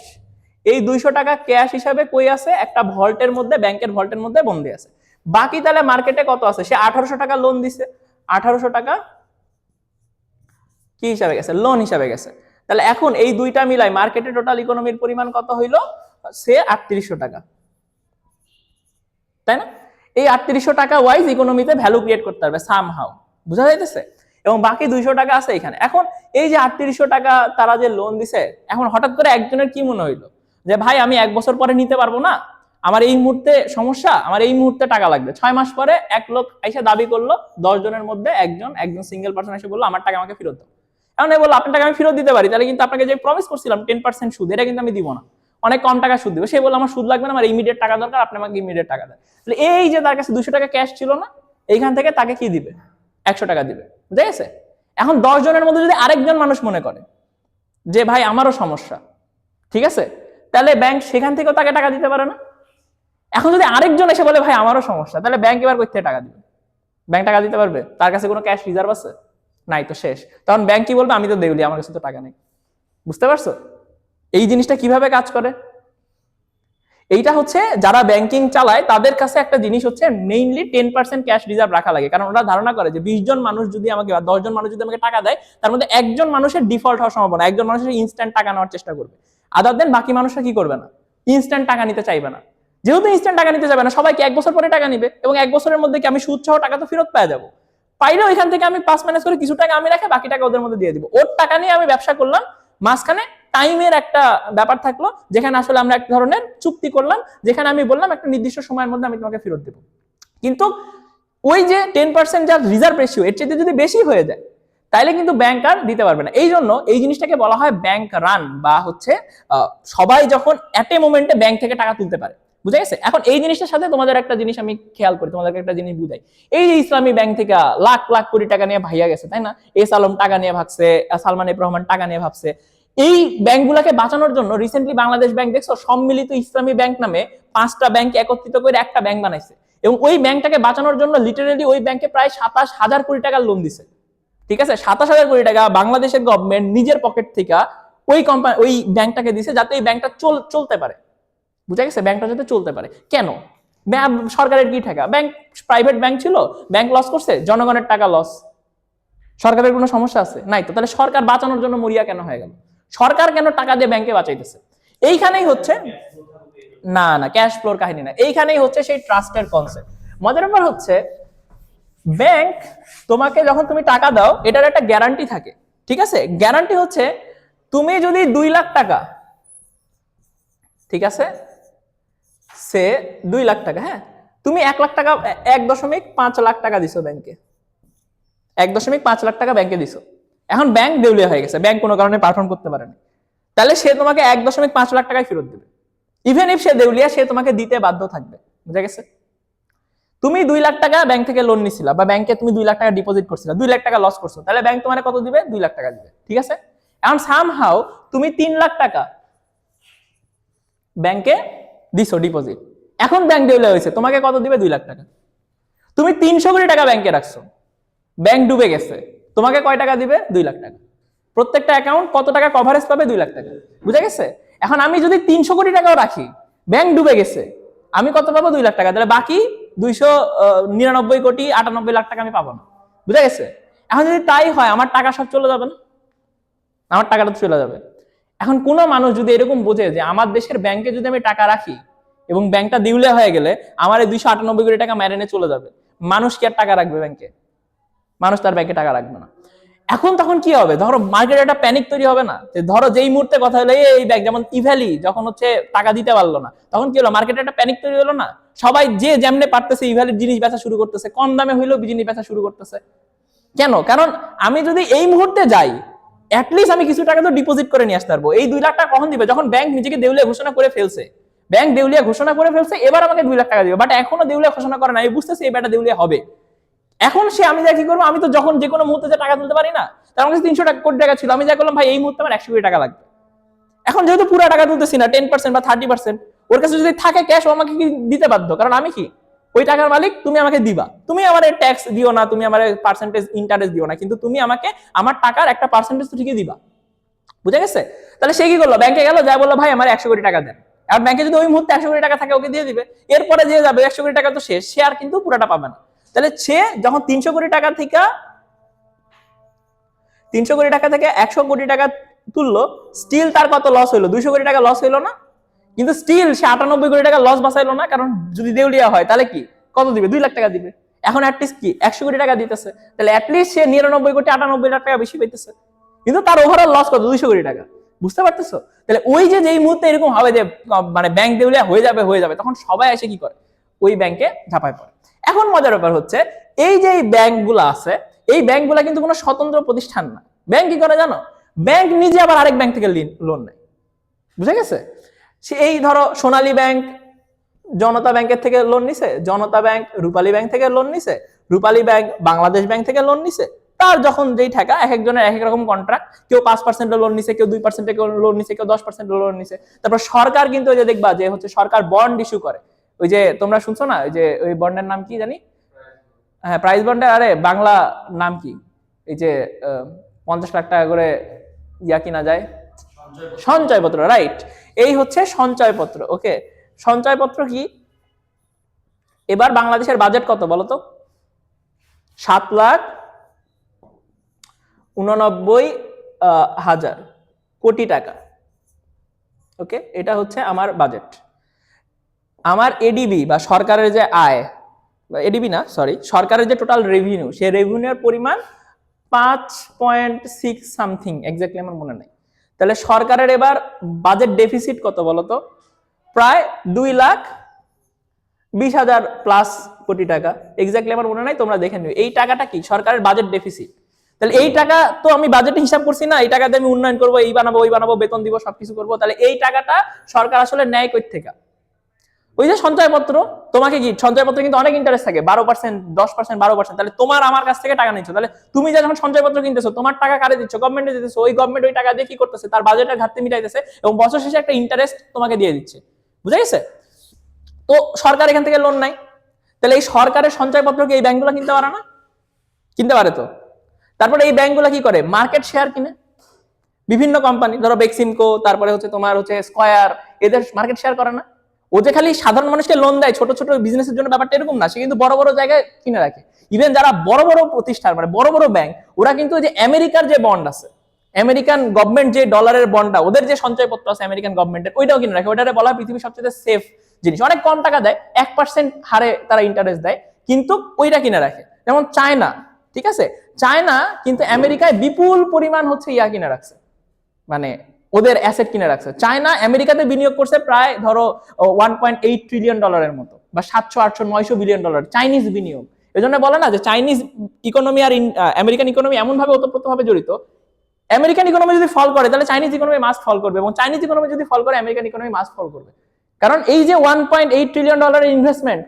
এই 200 টাকা ক্যাশ হিসাবে কই আছে? একটা ভল্টের মধ্যে, ব্যাংকের ভল্টের মধ্যে বন্দি আছে। বাকি তাহলে মার্কেটে কত আছে? সে 1800 টাকা লোন দিছে, 1800 টাকা কি হিসাবে গেছে? লোন হিসাবে গেছে। তাহলে এখন এই দুইটা মিলাই মার্কেটে টোটাল ইকোনমির পরিমাণ কত হইলো? সে 3800 টাকা, তাই না? এই 3800 টাকা ওয়াইজ ইকোনমিতে ভ্যালু ক্রিয়েট করতে হবে সামহাউ, বুঝা যাইতেছে? এবং বাকি 200 টাকা আছে এখানে। এখন এই যে 3800 টাকা তারা যে লোন দিছে, এখন হঠাৎ করে একজনের কি মনে হইলো, যে ভাই আমি 1 বছর পরে নিতে পারবো না, আমার এই মুহূর্তে সমস্যা, আমার এই মুহূর্তে টাকা লাগবে। 6 মাস পরে এক লোক এসে দাবি করলো, 10 জনের মধ্যে একজন সিঙ্গেল পার্সন এসে বললো আমার টাকা আমাকে ফেরত দাও। এখন বললো আপনার টাকা আমি ফেরত দিতে পারি, তাহলে কিন্তু আপনাকে যে প্রমিস করছিলাম 10% সুদ, এটা কিন্তু আমি দিব না, অনেক কম টাকা সুদ দিব। সে বললো আমার সুদ লাগবে না, আমার ইমিডিয়েট টাকা দরকার, আপনি আমাকে ইমিডিয়েট টাকা দেন। তাহলে এই যে তার কাছে 200 টাকা ক্যাশ ছিল না, এইখান থেকে তাকে কি দিবে? 100 টাকা দিবে, বুঝে গেছে? এখন 10 জনের মধ্যে যদি আরেকজন মানুষ মনে করে যে ভাই আমারও সমস্যা, ঠিক আছে, তাহলে ব্যাংক সেখান থেকেও তাকে টাকা দিতে পারে না। এখন যদি আরেকজন এসে বলে ভাই আমারও সমস্যা, তাহলে ব্যাংক এবার কই থেকে টাকা দিবে? ব্যাংক টাকা দিতে পারবে? তার কাছে কোনো ক্যাশ রিজার্ভ আছে? নাই, তো শেষ। তখন ব্যাংক কি বলবে? আমি তো দেউলি, আমার কাছে তো টাকা নেই। বুঝতে পারছো এই জিনিসটা কিভাবে কাজ করে? এইটা হচ্ছে যারা ব্যাংকিং চালায় তাদের কাছে একটা জিনিস হচ্ছে মেইনলি 10% ক্যাশ রিজার্ভ রাখা লাগে, কারণ ওরা ধারণা করে যে 20 জন মানুষ যদি আমাকে বা 10 জন মানুষ যদি আমাকে টাকা দেয়, তার মধ্যে একজন মানুষের ডিফল্ট হওয়ার সম্ভাবনা, একজন মানুষের ইনস্ট্যান্ট টাকা নেওয়ার চেষ্টা করবে। আদার দেন বাকি মানুষরা কি করবে না, ইনস্ট্যান্ট টাকা নিতে চাইবে না। যেহেতু ইনস্ট্যান্ট টাকা নিতে যাবে না, সবাইকে 1 বছর পরে টাকা নিবে, এবং 1 বছরের মধ্যে কি আমি সুদ সহ টাকা তো ফেরত পেয়ে যাবো। পাইলে ওইখান থেকে আমি পাস ম্যানেজ করে কিছু টাকা আমি রেখে বাকি টাকা ওদের মধ্যে দিয়ে দিব। ওর টাকা নিয়ে আমি ব্যবসা করলাম, মাঝখানে টাইমের একটা ব্যাপার থাকলো, যেখানে আসলে আমরা এক ধরনের চুক্তি করলাম, যেখানে আমি বললাম একটা নির্দিষ্ট সময়ের মধ্যে আমি তোমাকে ফেরত দেবো। কিন্তু ওই যে 10% যার রিজার্ভ রেশিও, এর চেয়ে যদি বেশি হয়ে যায়, তাইলে কিন্তু ব্যাংক আর দিতে পারবে না। এই জন্য এই জিনিসটাকে বলা হয় ব্যাংক রান, বা হচ্ছে সবাই যখন এট এ মোমেন্টে ব্যাংক থেকে টাকা তুলতে পারে। বুঝা গেছে? এখন এই জিনিসটার সাথে তোমাদের একটা জিনিস আমি খেয়াল করি, তোমাদেরকে একটা জিনিস বুঝাই। এই যে ইসলামী ব্যাংক থেকে লাখ লাখ কোটি টাকা নিয়ে ভাইয়া গেছে, তাই না? এস আলম টাকা নিয়ে ভাগছে, সালমান এফ রহমান টাকা নিয়ে ভাবছে। এই ব্যাংকগুলোকে বাঁচানোর জন্য রিসেন্টলি বাংলাদেশ ব্যাংক দেখছো সম্মিলিত ইসলামী ব্যাংক নামে 5টা ব্যাংক একত্রিত করে একটা ব্যাংক বানাইছে, এবং ওই ব্যাংকটাকে বাঁচানোর জন্য লিটারেলি ওই ব্যাংকে প্রায় 27,000 কোটি টাকার লোন দিছে। ঠিক আছে, 27,000 কোটি টাকা বাংলাদেশের গভর্নমেন্ট নিজের পকেট থেকে ওই কোম্পানি ওই ব্যাংকটাকে দিছে, যাতে এই ব্যাংকটা চলতে পারে। বুঝা গেছে? ব্যাংকটা যাতে চলতে পারে। কেন? সরকারের কি টাকা? ব্যাংক প্রাইভেট ব্যাংক ছিল, ব্যাংক লস করছে, জনগণের টাকা লস। সরকারের কোনো সমস্যা আছে? নাই তো। তাহলে সরকার বাঁচানোর জন্য মরিয়া কেন হয়ে গেল? সরকার কেন টাকা দিয়ে ব্যাংকে বাঁচাইতেছে? এইখানেই হচ্ছে না না ক্যাশ ফ্লোর কাহিনী না, এইখানেই হচ্ছে সেই ট্রাস্টের কনসেপ্ট। মজার ব্যাপার হচ্ছে ব্যাংক তোমাকে যখন তুমি টাকা দাও এটার একটা গ্যারান্টি থাকে। ঠিক আছে, গ্যারান্টি হচ্ছে তুমি যদি 2 লাখ টাকা, ঠিক আছে, সে 2 লাখ টাকা, হ্যাঁ, তুমি 1 লাখ টাকা 1.5 লাখ টাকা দিছো ব্যাংকে, 1.5 লাখ টাকা ব্যাংকে দিছো। এখন ব্যাংক দেউলিয়া হয়ে গেছে, ব্যাংক কোনো কারণে পারফর্ম করতে পারেনি, তাহলে সে তোমাকে 1.5 লাখ টাকায় ফেরত দেবে। ইভেন ইফ সে দেউলিয়া, সে তোমাকে দিতে বাধ্য থাকবে। বুঝা গেছে? তুমি 2 লাখ টাকা ব্যাংক থেকে লোন নিছিলা, বা ব্যাংকে তুমি 2 লাখ টাকা ডিপোজিট করছিলা, 2 লাখ টাকা লস করছো, তাহলে ব্যাংক তোমার কত দিবে? 2 লাখ টাকা দিবে। ঠিক আছে, এখন সামহাউ তুমি 3 লাখ টাকা ব্যাংকে দিছো ডিপোজিট, এখন ব্যাংক দেউলিয়া হয়েছে, তোমাকে কত দিবে? 2 লাখ টাকা। তুমি 300 কোটি টাকা ব্যাংকে রাখছো, ব্যাংক ডুবে গেছে, তোমাকে কয় টাকা দিবে? 2 লাখ টাকা। প্রত্যেকটা অ্যাকাউন্ট কত টাকা কভারেজ পাবে? 2 লাখ টাকা। বুঝা গেছে? এখন আমি যদি 300 কোটি টাকাও রাখি, ব্যাংক ডুবে গেছে, আমি কত পাবো? 2 লাখ টাকা। তাহলে বাকি 299 কোটি 98 লাখ টাকা আমি পাবো না। বুঝা গেছে? এখন যদি তাই হয়, আমার টাকা সব চলে যাবে না? আমার টাকাটা চলে যাবে। এখন কোনো মানুষ যদি এরকম বোঝে যে আমার দেশের ব্যাংকে যদি আমি টাকা রাখি এবং ব্যাংকটা দিউলিয়া হয়ে গেলে আমার এই 298 কোটি টাকা মেরে চলে যাবে, মানুষ কি আর টাকা রাখবে ব্যাংকে? মানুষ তার ব্যাংকে টাকা রাখবে না। এখন তখন কি হবে? ধরো মার্কেটে একটা প্যানিক তৈরি হবে না? ধরো যেই মুহূর্তে কথা হলো এই ব্যাংক, যেমন ইভ্যালি যখন হচ্ছে টাকা দিতে পারলো না, তখন কি হলো? মার্কেটে একটা প্যানিক তৈরি হলো না? সবাই যে যেমনে পারতেছে ইভ্যালির জিনিস বেচা শুরু করতেছে, কম দামে হইলেও জিনিস বেচা শুরু করতেছে। কেন? কারণ আমি যদি এই মুহূর্তে যাই, অ্যাটলিস্ট আমি কিছু টাকা তো ডিপোজিট করে নিয়ে আসতে পারবো। এই 2 লাখ টাকা কখন দিবে? যখন ব্যাংক নিজেকে দেউলিয়া ঘোষণা করে ফেলছে। ব্যাংক দেউলিয়া ঘোষণা করে ফেলছে, এবার আমাকে 2 লাখ টাকা দিবে, বাট এখনো দেউলিয়া ঘোষণা করে না, আমি বুঝতেছি এই ব্যাটা দেউলিয়া হবে। এখন সে আমি যা কি করবো? আমি তো যখন যে কোনো মুহূর্তে টাকা তুলতে পারি না। তার আমার কাছে 300 কোটি টাকা ছিল, আমি যা করলাম, ভাই এই মুহূর্তে আমার 100 কোটি টাকা লাগবে। এখন যেহেতু পুরো টাকা তুলতেছি না, 10% বা 30%, ওর কাছে যদি থাকে ক্যাশ, ও আমাকে কি দিতে বাধ্য, কারণ আমি কি ওই টাকার মালিক। তুমি আমাকে দিবা, তুমি আমার ট্যাক্স দিও না, তুমি আমার পার্সেন্টেজ ইন্টারেস্ট দিও না, কিন্তু তুমি আমাকে আমার টাকার একটা পার্সেন্টেজ তো ঠিকই দিবা। বুঝা গেছে? তাহলে সে কি করলো? ব্যাংকে গেল, যা বললো ভাই আমার 100 কোটি টাকা দেন। আর ব্যাংকে যদি ওই মুহূর্তে 100 কোটি টাকা থাকে, ওকে দিয়ে দিবে। এরপরে যে যাবে 100 কোটি টাকা তো শেষ, সে আর কিন্তু পুরোটা পাবে না। তাহলে সে যখন 300 কোটি টাকা থেকে 100 কোটি টাকা তুললো, স্টিল তার কত লস হইলো? 200 কোটি টাকা লস হইলো না? কিন্তু স্টিল সে 98 কোটি টাকা লস বাঁচাইলো না, কারণ যদি দেউলিয়া হয় তাহলে কি কত দিবে? 2 লাখ টাকা দিবে। এখন অ্যাটলিস্ট কি 100 কোটি টাকা দিতেছে, তাহলে অ্যাটলিস্ট সে 99 কোটি 98 লাখ টাকা বেশি পাইতেছে, কিন্তু তার ওভারঅল লস কত? 200 কোটি টাকা। বুঝতে পারতেছো? তাহলে ওই যে যেই মুহূর্তে এরকম হবে যে মানে ব্যাংক দেউলিয়া হয়ে যাবে, তখন সবাই এসে কি করে? ওই ব্যাংকে ঝাঁপায় পড়ে। এখন মজার ব্যাপার হচ্ছে এই যে ব্যাংকগুলো আছে, এই ব্যাংকগুলো কিন্তু কোনো স্বতন্ত্র প্রতিষ্ঠান না। ব্যাংক কি করে জানো? ব্যাংক নিজে আবার আরেক ব্যাংক থেকে লোন নেয়। বুঝা গেছে? সে এই ধরো সোনালী ব্যাংক জনতা ব্যাংকের থেকে লোন নিছে, জনতা ব্যাংক রূপালী ব্যাংক থেকে লোন নিছে, রূপালী ব্যাংক বাংলাদেশ ব্যাংক থেকে লোন নিছে। তার যখন যেই টাকা, এক একজনের এক এক রকম কন্ট্রাক্ট, কেউ 5% লোন নিছে, কেউ 2% লোন নিছে, কেউ 10% লোন নিছে। তারপর সরকার কিন্তু ওই যে দেখবা যে হচ্ছে সরকার বন্ড ইস্যু করে। ওই যে তোমরা শুনছো না, ওই যে ওই বন্ডের নাম কি জানি? হ্যাঁ, প্রাইস বন্ডের আরে বাংলা নাম কি? এই যে 50 লাখ টাকা করে ইয়া কিনা যায়, সঞ্চয়পত্র, রাইট? এই হচ্ছে সঞ্চয়পত্র। ওকে, সঞ্চয়পত্র কি? এবার বাংলাদেশের বাজেট কত বলো তো? 7,89,000 কোটি টাকা। ওকে, এটা হচ্ছে আমার বাজেট। আমার এডিবি বা সরকারের যে আয়, এডিবি না সরি, সরকারের যে টোটাল রেভিনিউ, সেই রেভিনিউর পরিমাণ 5.6 সামথিং, এক্স্যাক্টলি আমার মনে নাই। তাহলে সরকারের এবার বাজেট ডেফিসিট কত বলতো? প্রায় 2,20,000 প্লাস কোটি টাকা, এক্স্যাক্টলি আমার মনে নাই, তোমরা দেখে নিও। এই টাকাটা কি? সরকারের বাজেট ডেফিসিট। তাহলে এই টাকা তো আমি বাজেটে হিসাব করছি না, এই টাকাতে আমি উন্নয়ন করবো, এই বানাবো, ওই বানাবো, বেতন দিব, সবকিছু করবো। তাহলে এই টাকাটা সরকার আসলে নেয় কই থেকে? ওই যে সঞ্চয়পত্র, তোমাকে কি সঞ্চয়পত্রে কিন্তু অনেক ইন্টারেস্ট থাকে, 12%, 10%, 12%। তাহলে তোমার আমার কাছ থেকে টাকা নিচ্ছ, তাহলে তুমি যখন সঞ্চয়পত্র কিনতেছো, তোমার টাকা কারে দিচ্ছ? গভর্নমেন্টে দিতেছো। ওই গভর্নমেন্ট ওই টাকা দিয়ে কি করতেছে? তার বাজেটের ঘাটতি মিটাইতেছে এবং বছর শেষে একটা ইন্টারেস্ট তোমাকে দিয়ে দিচ্ছে। বুঝা গেছে? তো সরকার এখান থেকে লোন নাই, তাহলে এই সরকারের সঞ্চয়পত্রকে এই ব্যাংকগুলো কিনতে পারে না? কিনতে পারে তো। তারপরে এই ব্যাংকগুলো কি করে? মার্কেট শেয়ার কিনে বিভিন্ন কোম্পানি, ধরো বেক্সিমকো, তারপরে হচ্ছে তোমার হচ্ছে স্কয়ার, এদের মার্কেট শেয়ার করে না? ও যে খালি সাধারণ মানুষকে লোন দেয় ছোট ছোট বিজনেসের জন্য, ব্যাপারটা এরকম না। সে কিন্তু বড় বড় জায়গায় কিনে রাখে। ইভেন যারা বড় বড় প্রতিষ্ঠান, মানে বড় বড় ব্যাংক, ওরা কিন্তু যে আমেরিকার যে বন্ড আছে, আমেরিকান গভর্নমেন্ট যে ডলারের বন্ডটা, ওদের যে সঞ্চয়পত্র আছে আমেরিকান গভর্নমেন্টের, ওইটাও কিনে রাখে। ওইটারে বলা হয় পৃথিবীর সবচেয়ে সেফ জিনিস। অনেক কম টাকা দেয়, 1% হারে তারা ইন্টারেস্ট দেয়, কিন্তু ওইটা কিনে রাখে। যেমন চায়না, ঠিক আছে, চায়না কিন্তু আমেরিকায় বিপুল পরিমাণ হচ্ছে ইয়া কিনে রাখছে, মানে ওদের অ্যাসেট কিনে রাখছে। চায়না আমেরিকাতে বিনিয়োগ করছে প্রায় ধরো $1.8 ট্রিলিয়ন মতো, বা 700, 800, 900 বিলিয়ন ডলার চাইনিজ বিনিয়োগ। এই জন্য বলে না যে চাইনিজ ইকোনমি আর আমেরিকান ইকোনমি এমন ভাবে ওতপ্রোতভাবে জড়িত, আমেরিকান ইকোনমি যদি ফল করে তাহলে চাইনিজ ইকোনমি মাস্ট ফল করবে, এবং চাইনিজ ইকোনমি যদি ফল করে আমেরিকান ইকোনমি মাস্ট ফল করবে। কারণ এই যে $1.8 ট্রিলিয়ন ইনভেস্টমেন্ট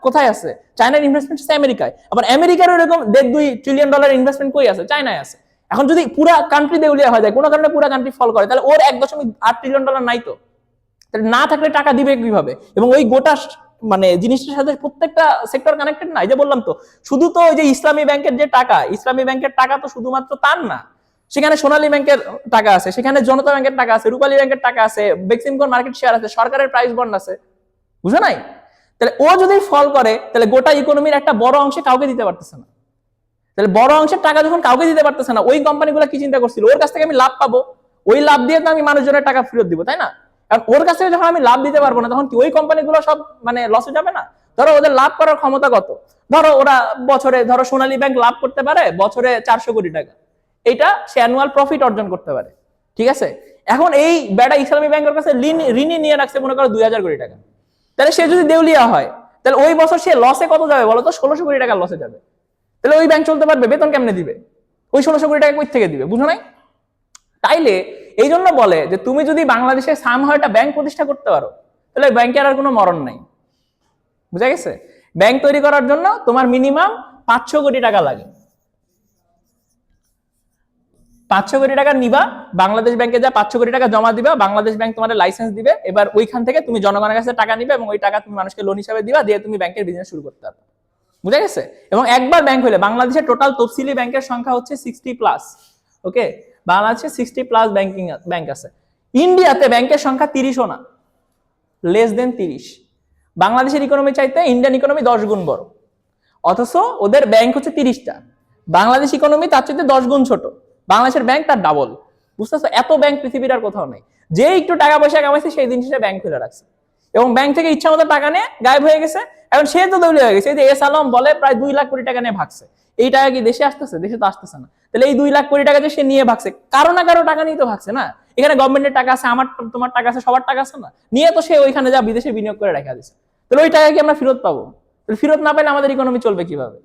কোথায় আছে? চায়নার ইনভেস্টমেন্ট আছে আমেরিকায়। আবার আমেরিকার এরকম 1.2 ট্রিলিয়ন ইনভেস্টমেন্ট কই আছে? চায়নায় আছে। এখন যদি পুরা কান্ট্রি দেউলিয়া হয়ে যায়, কোনো কারণে পুরা কান্ট্রি ফল করে, তাহলে ওর $1.8 ট্রিলিয়ন নাই তো। তাহলে না থাকলে টাকা দিবে কিভাবে? এবং ওই গোটা মানে জিনিসটার সাথে প্রত্যেকটা সেক্টর কানেক্টেড না। এই যে বললাম তো, শুধু তো ওই যে ইসলামী ব্যাংকের যে টাকা, ইসলামী ব্যাংকের টাকা তো শুধুমাত্র তার না, সেখানে সোনালী ব্যাংকের টাকা আছে, সেখানে জনতা ব্যাংকের টাকা আছে, রূপালী ব্যাংকের টাকা আছে, বেক্সিমকোর মার্কেট শেয়ার আছে, সরকারের প্রাইস বন্ড আছে। বুঝো নাই? তাহলে ও যদি ফল করে, তাহলে গোটা ইকোনমির একটা বড় অংশে কাউকে দিতে পারতেছে না। তাহলে বড় অংশের টাকা যখন কাউকে দিতে পারতেছে না, ওই কোম্পানিগুলো কি চিন্তা করছিল? ওর কাছ থেকে আমি লাভ পাবো, ওই লাভ দিয়ে তো আমি মানুষজনের টাকা ফেরত দিব, তাই না? কারণ ওর কাছ থেকে যখন আমি লাভ দিতে পারবো না, তখন কি ওই কোম্পানিগুলো সব মানে লসে যাবে না? ধরো ওদের লাভ করার ক্ষমতা কত, ধরো ওরা বছরে, ধরো সোনালী ব্যাংক লাভ করতে পারে বছরে 400 কোটি টাকা, এইটা সে অ্যানুয়াল প্রফিট অর্জন করতে পারে, ঠিক আছে? এখন এই বেটা ইসলামী ব্যাংকের কাছে ঋণই নিয়ে রাখছে মনে করো 2000 কোটি টাকা। তাহলে সে যদি দেউলিয়া হয়, তাহলে ওই বছর সে লসে কত যাবে বলো তো? 1600 কোটি টাকা লসে যাবে। তাহলে ওই ব্যাংক চলতে পারবে? বেতন কেমনে দিবে? ওই 1600 কোটি টাকা কই থেকে দিবে? বুঝো নাই? তাইলে এই জন্য বলে যে তুমি যদি বাংলাদেশে সামহাও একটা ব্যাংক প্রতিষ্ঠা করতে পারো, তাহলে ব্যাংকের আর কোনো মরণ নাই। বুঝা গেছে? ব্যাংক তৈরি করার জন্য তোমার মিনিমাম 500 কোটি টাকা লাগে। 500 কোটি টাকা নিবা, বাংলাদেশ ব্যাংকে যা 500 কোটি টাকা জমা দিবা, বাংলাদেশ ব্যাংক তোমার লাইসেন্স দিবে। এবার ওইখান থেকে তুমি জনগণের কাছে টাকা নিবে এবং ওই টাকা তুমি মানুষকে লোন হিসাবে দিবা, দিয়ে তুমি ব্যাংকের বিজনেস শুরু করতে পারবে। বুঝা গেছে? এবং একবার ব্যাংক হলে, বাংলাদেশের টোটাল তফসিলি ব্যাংকের সংখ্যা হচ্ছে 60+। ওকে, বাংলাদেশে 60+ ব্যাংক আছে। ইন্ডিয়াতে ব্যাংকের সংখ্যা 30ও না, লেস দেন 30। বাংলাদেশের ইকোনমি চাইতে ইন্ডিয়ান ইকোনমি 10 গুণ বড়, অথচ ওদের ব্যাংক হচ্ছে 30টা। বাংলাদেশ ইকোনমি তার চাইতে 10 গুণ ছোট, বাংলাদেশের ব্যাংক তার ডাবল। বুঝতেছো? এত ব্যাংক পৃথিবীর আর কোথাও নেই। যে একটু টাকা পয়সা কামাইছে সেই দিন শেষে ব্যাংক খুলে রাখছে, এবং ব্যাংক থেকে ইচ্ছা মতো টাকা নিয়ে গায়েব হয়ে গেছে। এখন সে তো দৌড়ে হয়ে গেছে। এই যে এস আলম বলে প্রায় 2 লাখ কোটি টাকা নিয়ে ভাগছে, এই টাকা কি দেশে আসতেছে? দেশে তো আসতেছে না। তাহলে এই 2 লাখ কোটি টাকা যে সে নিয়ে ভাগছে, কারো না কারো টাকা নিয়ে তো ভাগছে না? এখানে গভর্নমেন্টের টাকা আছে, আমার তোমার টাকা আছে, সবার টাকা আছে না? নিয়ে তো সে ওইখানে যা বিদেশে বিনিয়োগ করে রেখে দিচ্ছে। তাহলে ওই টাকা কি আমরা ফেরত পাবো? ফেরত না পেলে আমাদের ইকোনমি চলবে কিভাবে?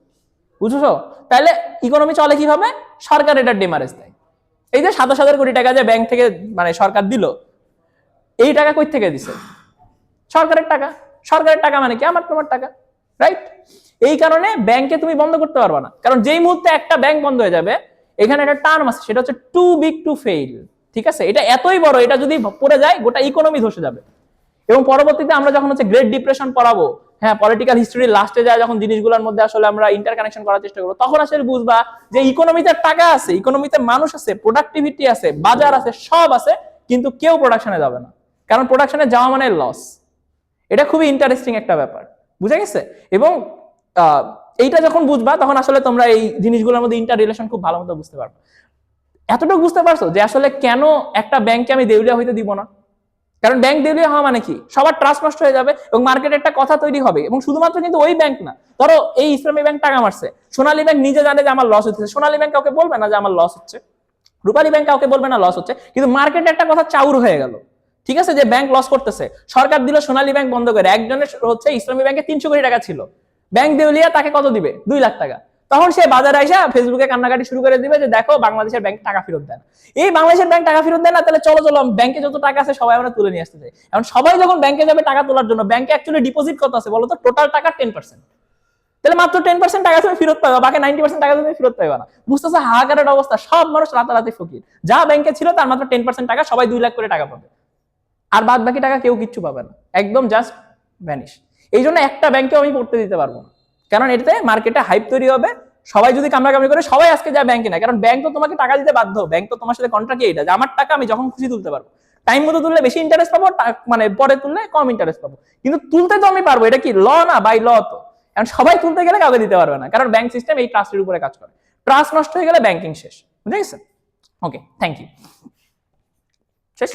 বুঝছো? তাহলে ইকোনমি চলে কিভাবে? সরকার এটার ডেমারেজ দেয়। এই যে 27,000 কোটি টাকা যে ব্যাংক থেকে মানে সরকার দিল, এই টাকা কই থেকে দিছে? সরকারের টাকা। সরকারের টাকা মানে কি? আমার তোমার টাকা, রাইট? এই কারণে ব্যাংকে তুমি বন্ধ করতে পারবে না, কারণ যেই মুহূর্তে একটা ব্যাংক বন্ধ হয়ে যাবে, এখানে একটা টার্ম আছে, সেটা হচ্ছে টু বিগ টু ফেইল। ঠিক আছে? এটা এতই বড়, এটা যদি পড়ে যায় গোটা ইকোনমি ধসে যাবে। এবং পরবর্তীতে আমরা যখন হচ্ছে গ্রেট ডিপ্রেশন পড়াবো, হ্যাঁ, পলিটিক্যাল হিস্ট্রির লাস্টে যায় যখন জিনিসগুলোর মধ্যে আসলে আমরা ইন্টারকানেকশন করার চেষ্টা করবো, তখন আসলে বুঝবা যে ইকোনমিতে টাকা আছে, ইকোনমিতে মানুষ আছে, প্রোডাক্টিভিটি আছে, বাজার আছে, সব আছে, কিন্তু কেউ প্রোডাকশনে যাবে না, কারণ প্রোডাকশনে যাওয়া মানে লস। এটা খুবই ইন্টারেস্টিং একটা ব্যাপার। বুঝা গেছে? এবং এইটা যখন বুঝবা, তখন আসলে তোমরা এই জিনিসগুলোর মধ্যে ইন্টার রিলেশন খুব ভালো মতো বুঝতে পারবে। এতটুকু বুঝতে পারছো যে আসলে কেন একটা ব্যাংকে আমি দেউলিয়া হইতে দিব না? কারণ ব্যাংক দেউলিয়া হওয়া মানে কি? সবার ট্রাস্ট নষ্ট হয়ে যাবে এবং মার্কেটে একটা কথা তৈরি হবে। এবং শুধুমাত্র কিন্তু ওই ব্যাংক না, ধরো এই ইসলামী ব্যাংক টাকা মারছে, সোনালী ব্যাংক নিজে জানে যে আমার লস হচ্ছে, সোনালী ব্যাংক কাউকে বলবে না যে আমার লস হচ্ছে, রূপালী ব্যাংক কাউকে বলবে না লস হচ্ছে, কিন্তু মার্কেটে একটা কথা চাউর হয়ে গেল, ঠিক আছে, যে ব্যাংক লস করতেছে। সরকার দিল সোনালী ব্যাংক বন্ধ করে, একজনের হচ্ছে ইসলামী ব্যাংকে 300 কোটি টাকা ছিল, ব্যাংক দেউলিয়া, তাকে কত দিবে? 2 লাখ টাকা। তখন সে বাজারে এসে ফেসবুকে কান্নাকাটি শুরু করে দিবে যে দেখো বাংলাদেশের ব্যাংক টাকা ফেরত দেয় না। এই বাংলাদেশের ব্যাংক টাকা ফেরত দেয় না, তাহলে চলো চলো ব্যাংকে যত টাকা আছে সবাই আমরা তুলে নিয়ে আসতে চাই। এখন সবাই যখন ব্যাংকে যাবে টাকা তোলার জন্য, ব্যাংকে অ্যাকচুয়ালি ডিপোজিট কত আছে বলো তো? টোটাল টাকা 10%। তাহলে মাত্র 10% টাকা তুমি ফেরত পাবে, বাকি 90% টাকা তুমি ফেরত পাবে না। বুঝতেছো হাহাকারের অবস্থা? সব মানুষ রাতারাতি ফকির। যা ব্যাংকে ছিল তার মাত্র 10% টাকা, সবাই 2 লাখ করে টাকা পাবে, আর বাদ বাকি টাকা কেউ কিচ্ছু পাবে না, একদম জাস্ট ভ্যানিশ। এই জন্য একটা ব্যাংকে আমি পড়তে দিতে পারবো না, কারণ এটাতে মার্কেটে হাইপ তৈরি হবে। সবাই যদি কামড়াকামড়ি করে সবাই আজকে যায় ব্যাংকে না, কারণ ব্যাংক তো তোমাকে টাকা দিতে বাধ্য। ব্যাংক তো তোমার সাথে কন্ট্রাক্ট এইটা যে আমার টাকা আমি যখন খুশি তুলতে পারবো, টাইম মতো তুললে বেশি ইন্টারেস্ট পাবো, মানে পরে তুললে কম ইন্টারেস্ট পাবো, কিন্তু তুলতে তো আমি পারবো। এটা কি ল না? বাই ল তো। এখন সবাই তুলতে গেলে কাউকে দিতে পারবে না, কারণ ব্যাংক সিস্টেম এই ট্রাস্টের উপরে কাজ করে। ট্রাস্ট নষ্ট হয়ে গেলে ব্যাংকিং শেষ। বুঝে গেছে? ওকে, থ্যাংক ইউ। শেষ।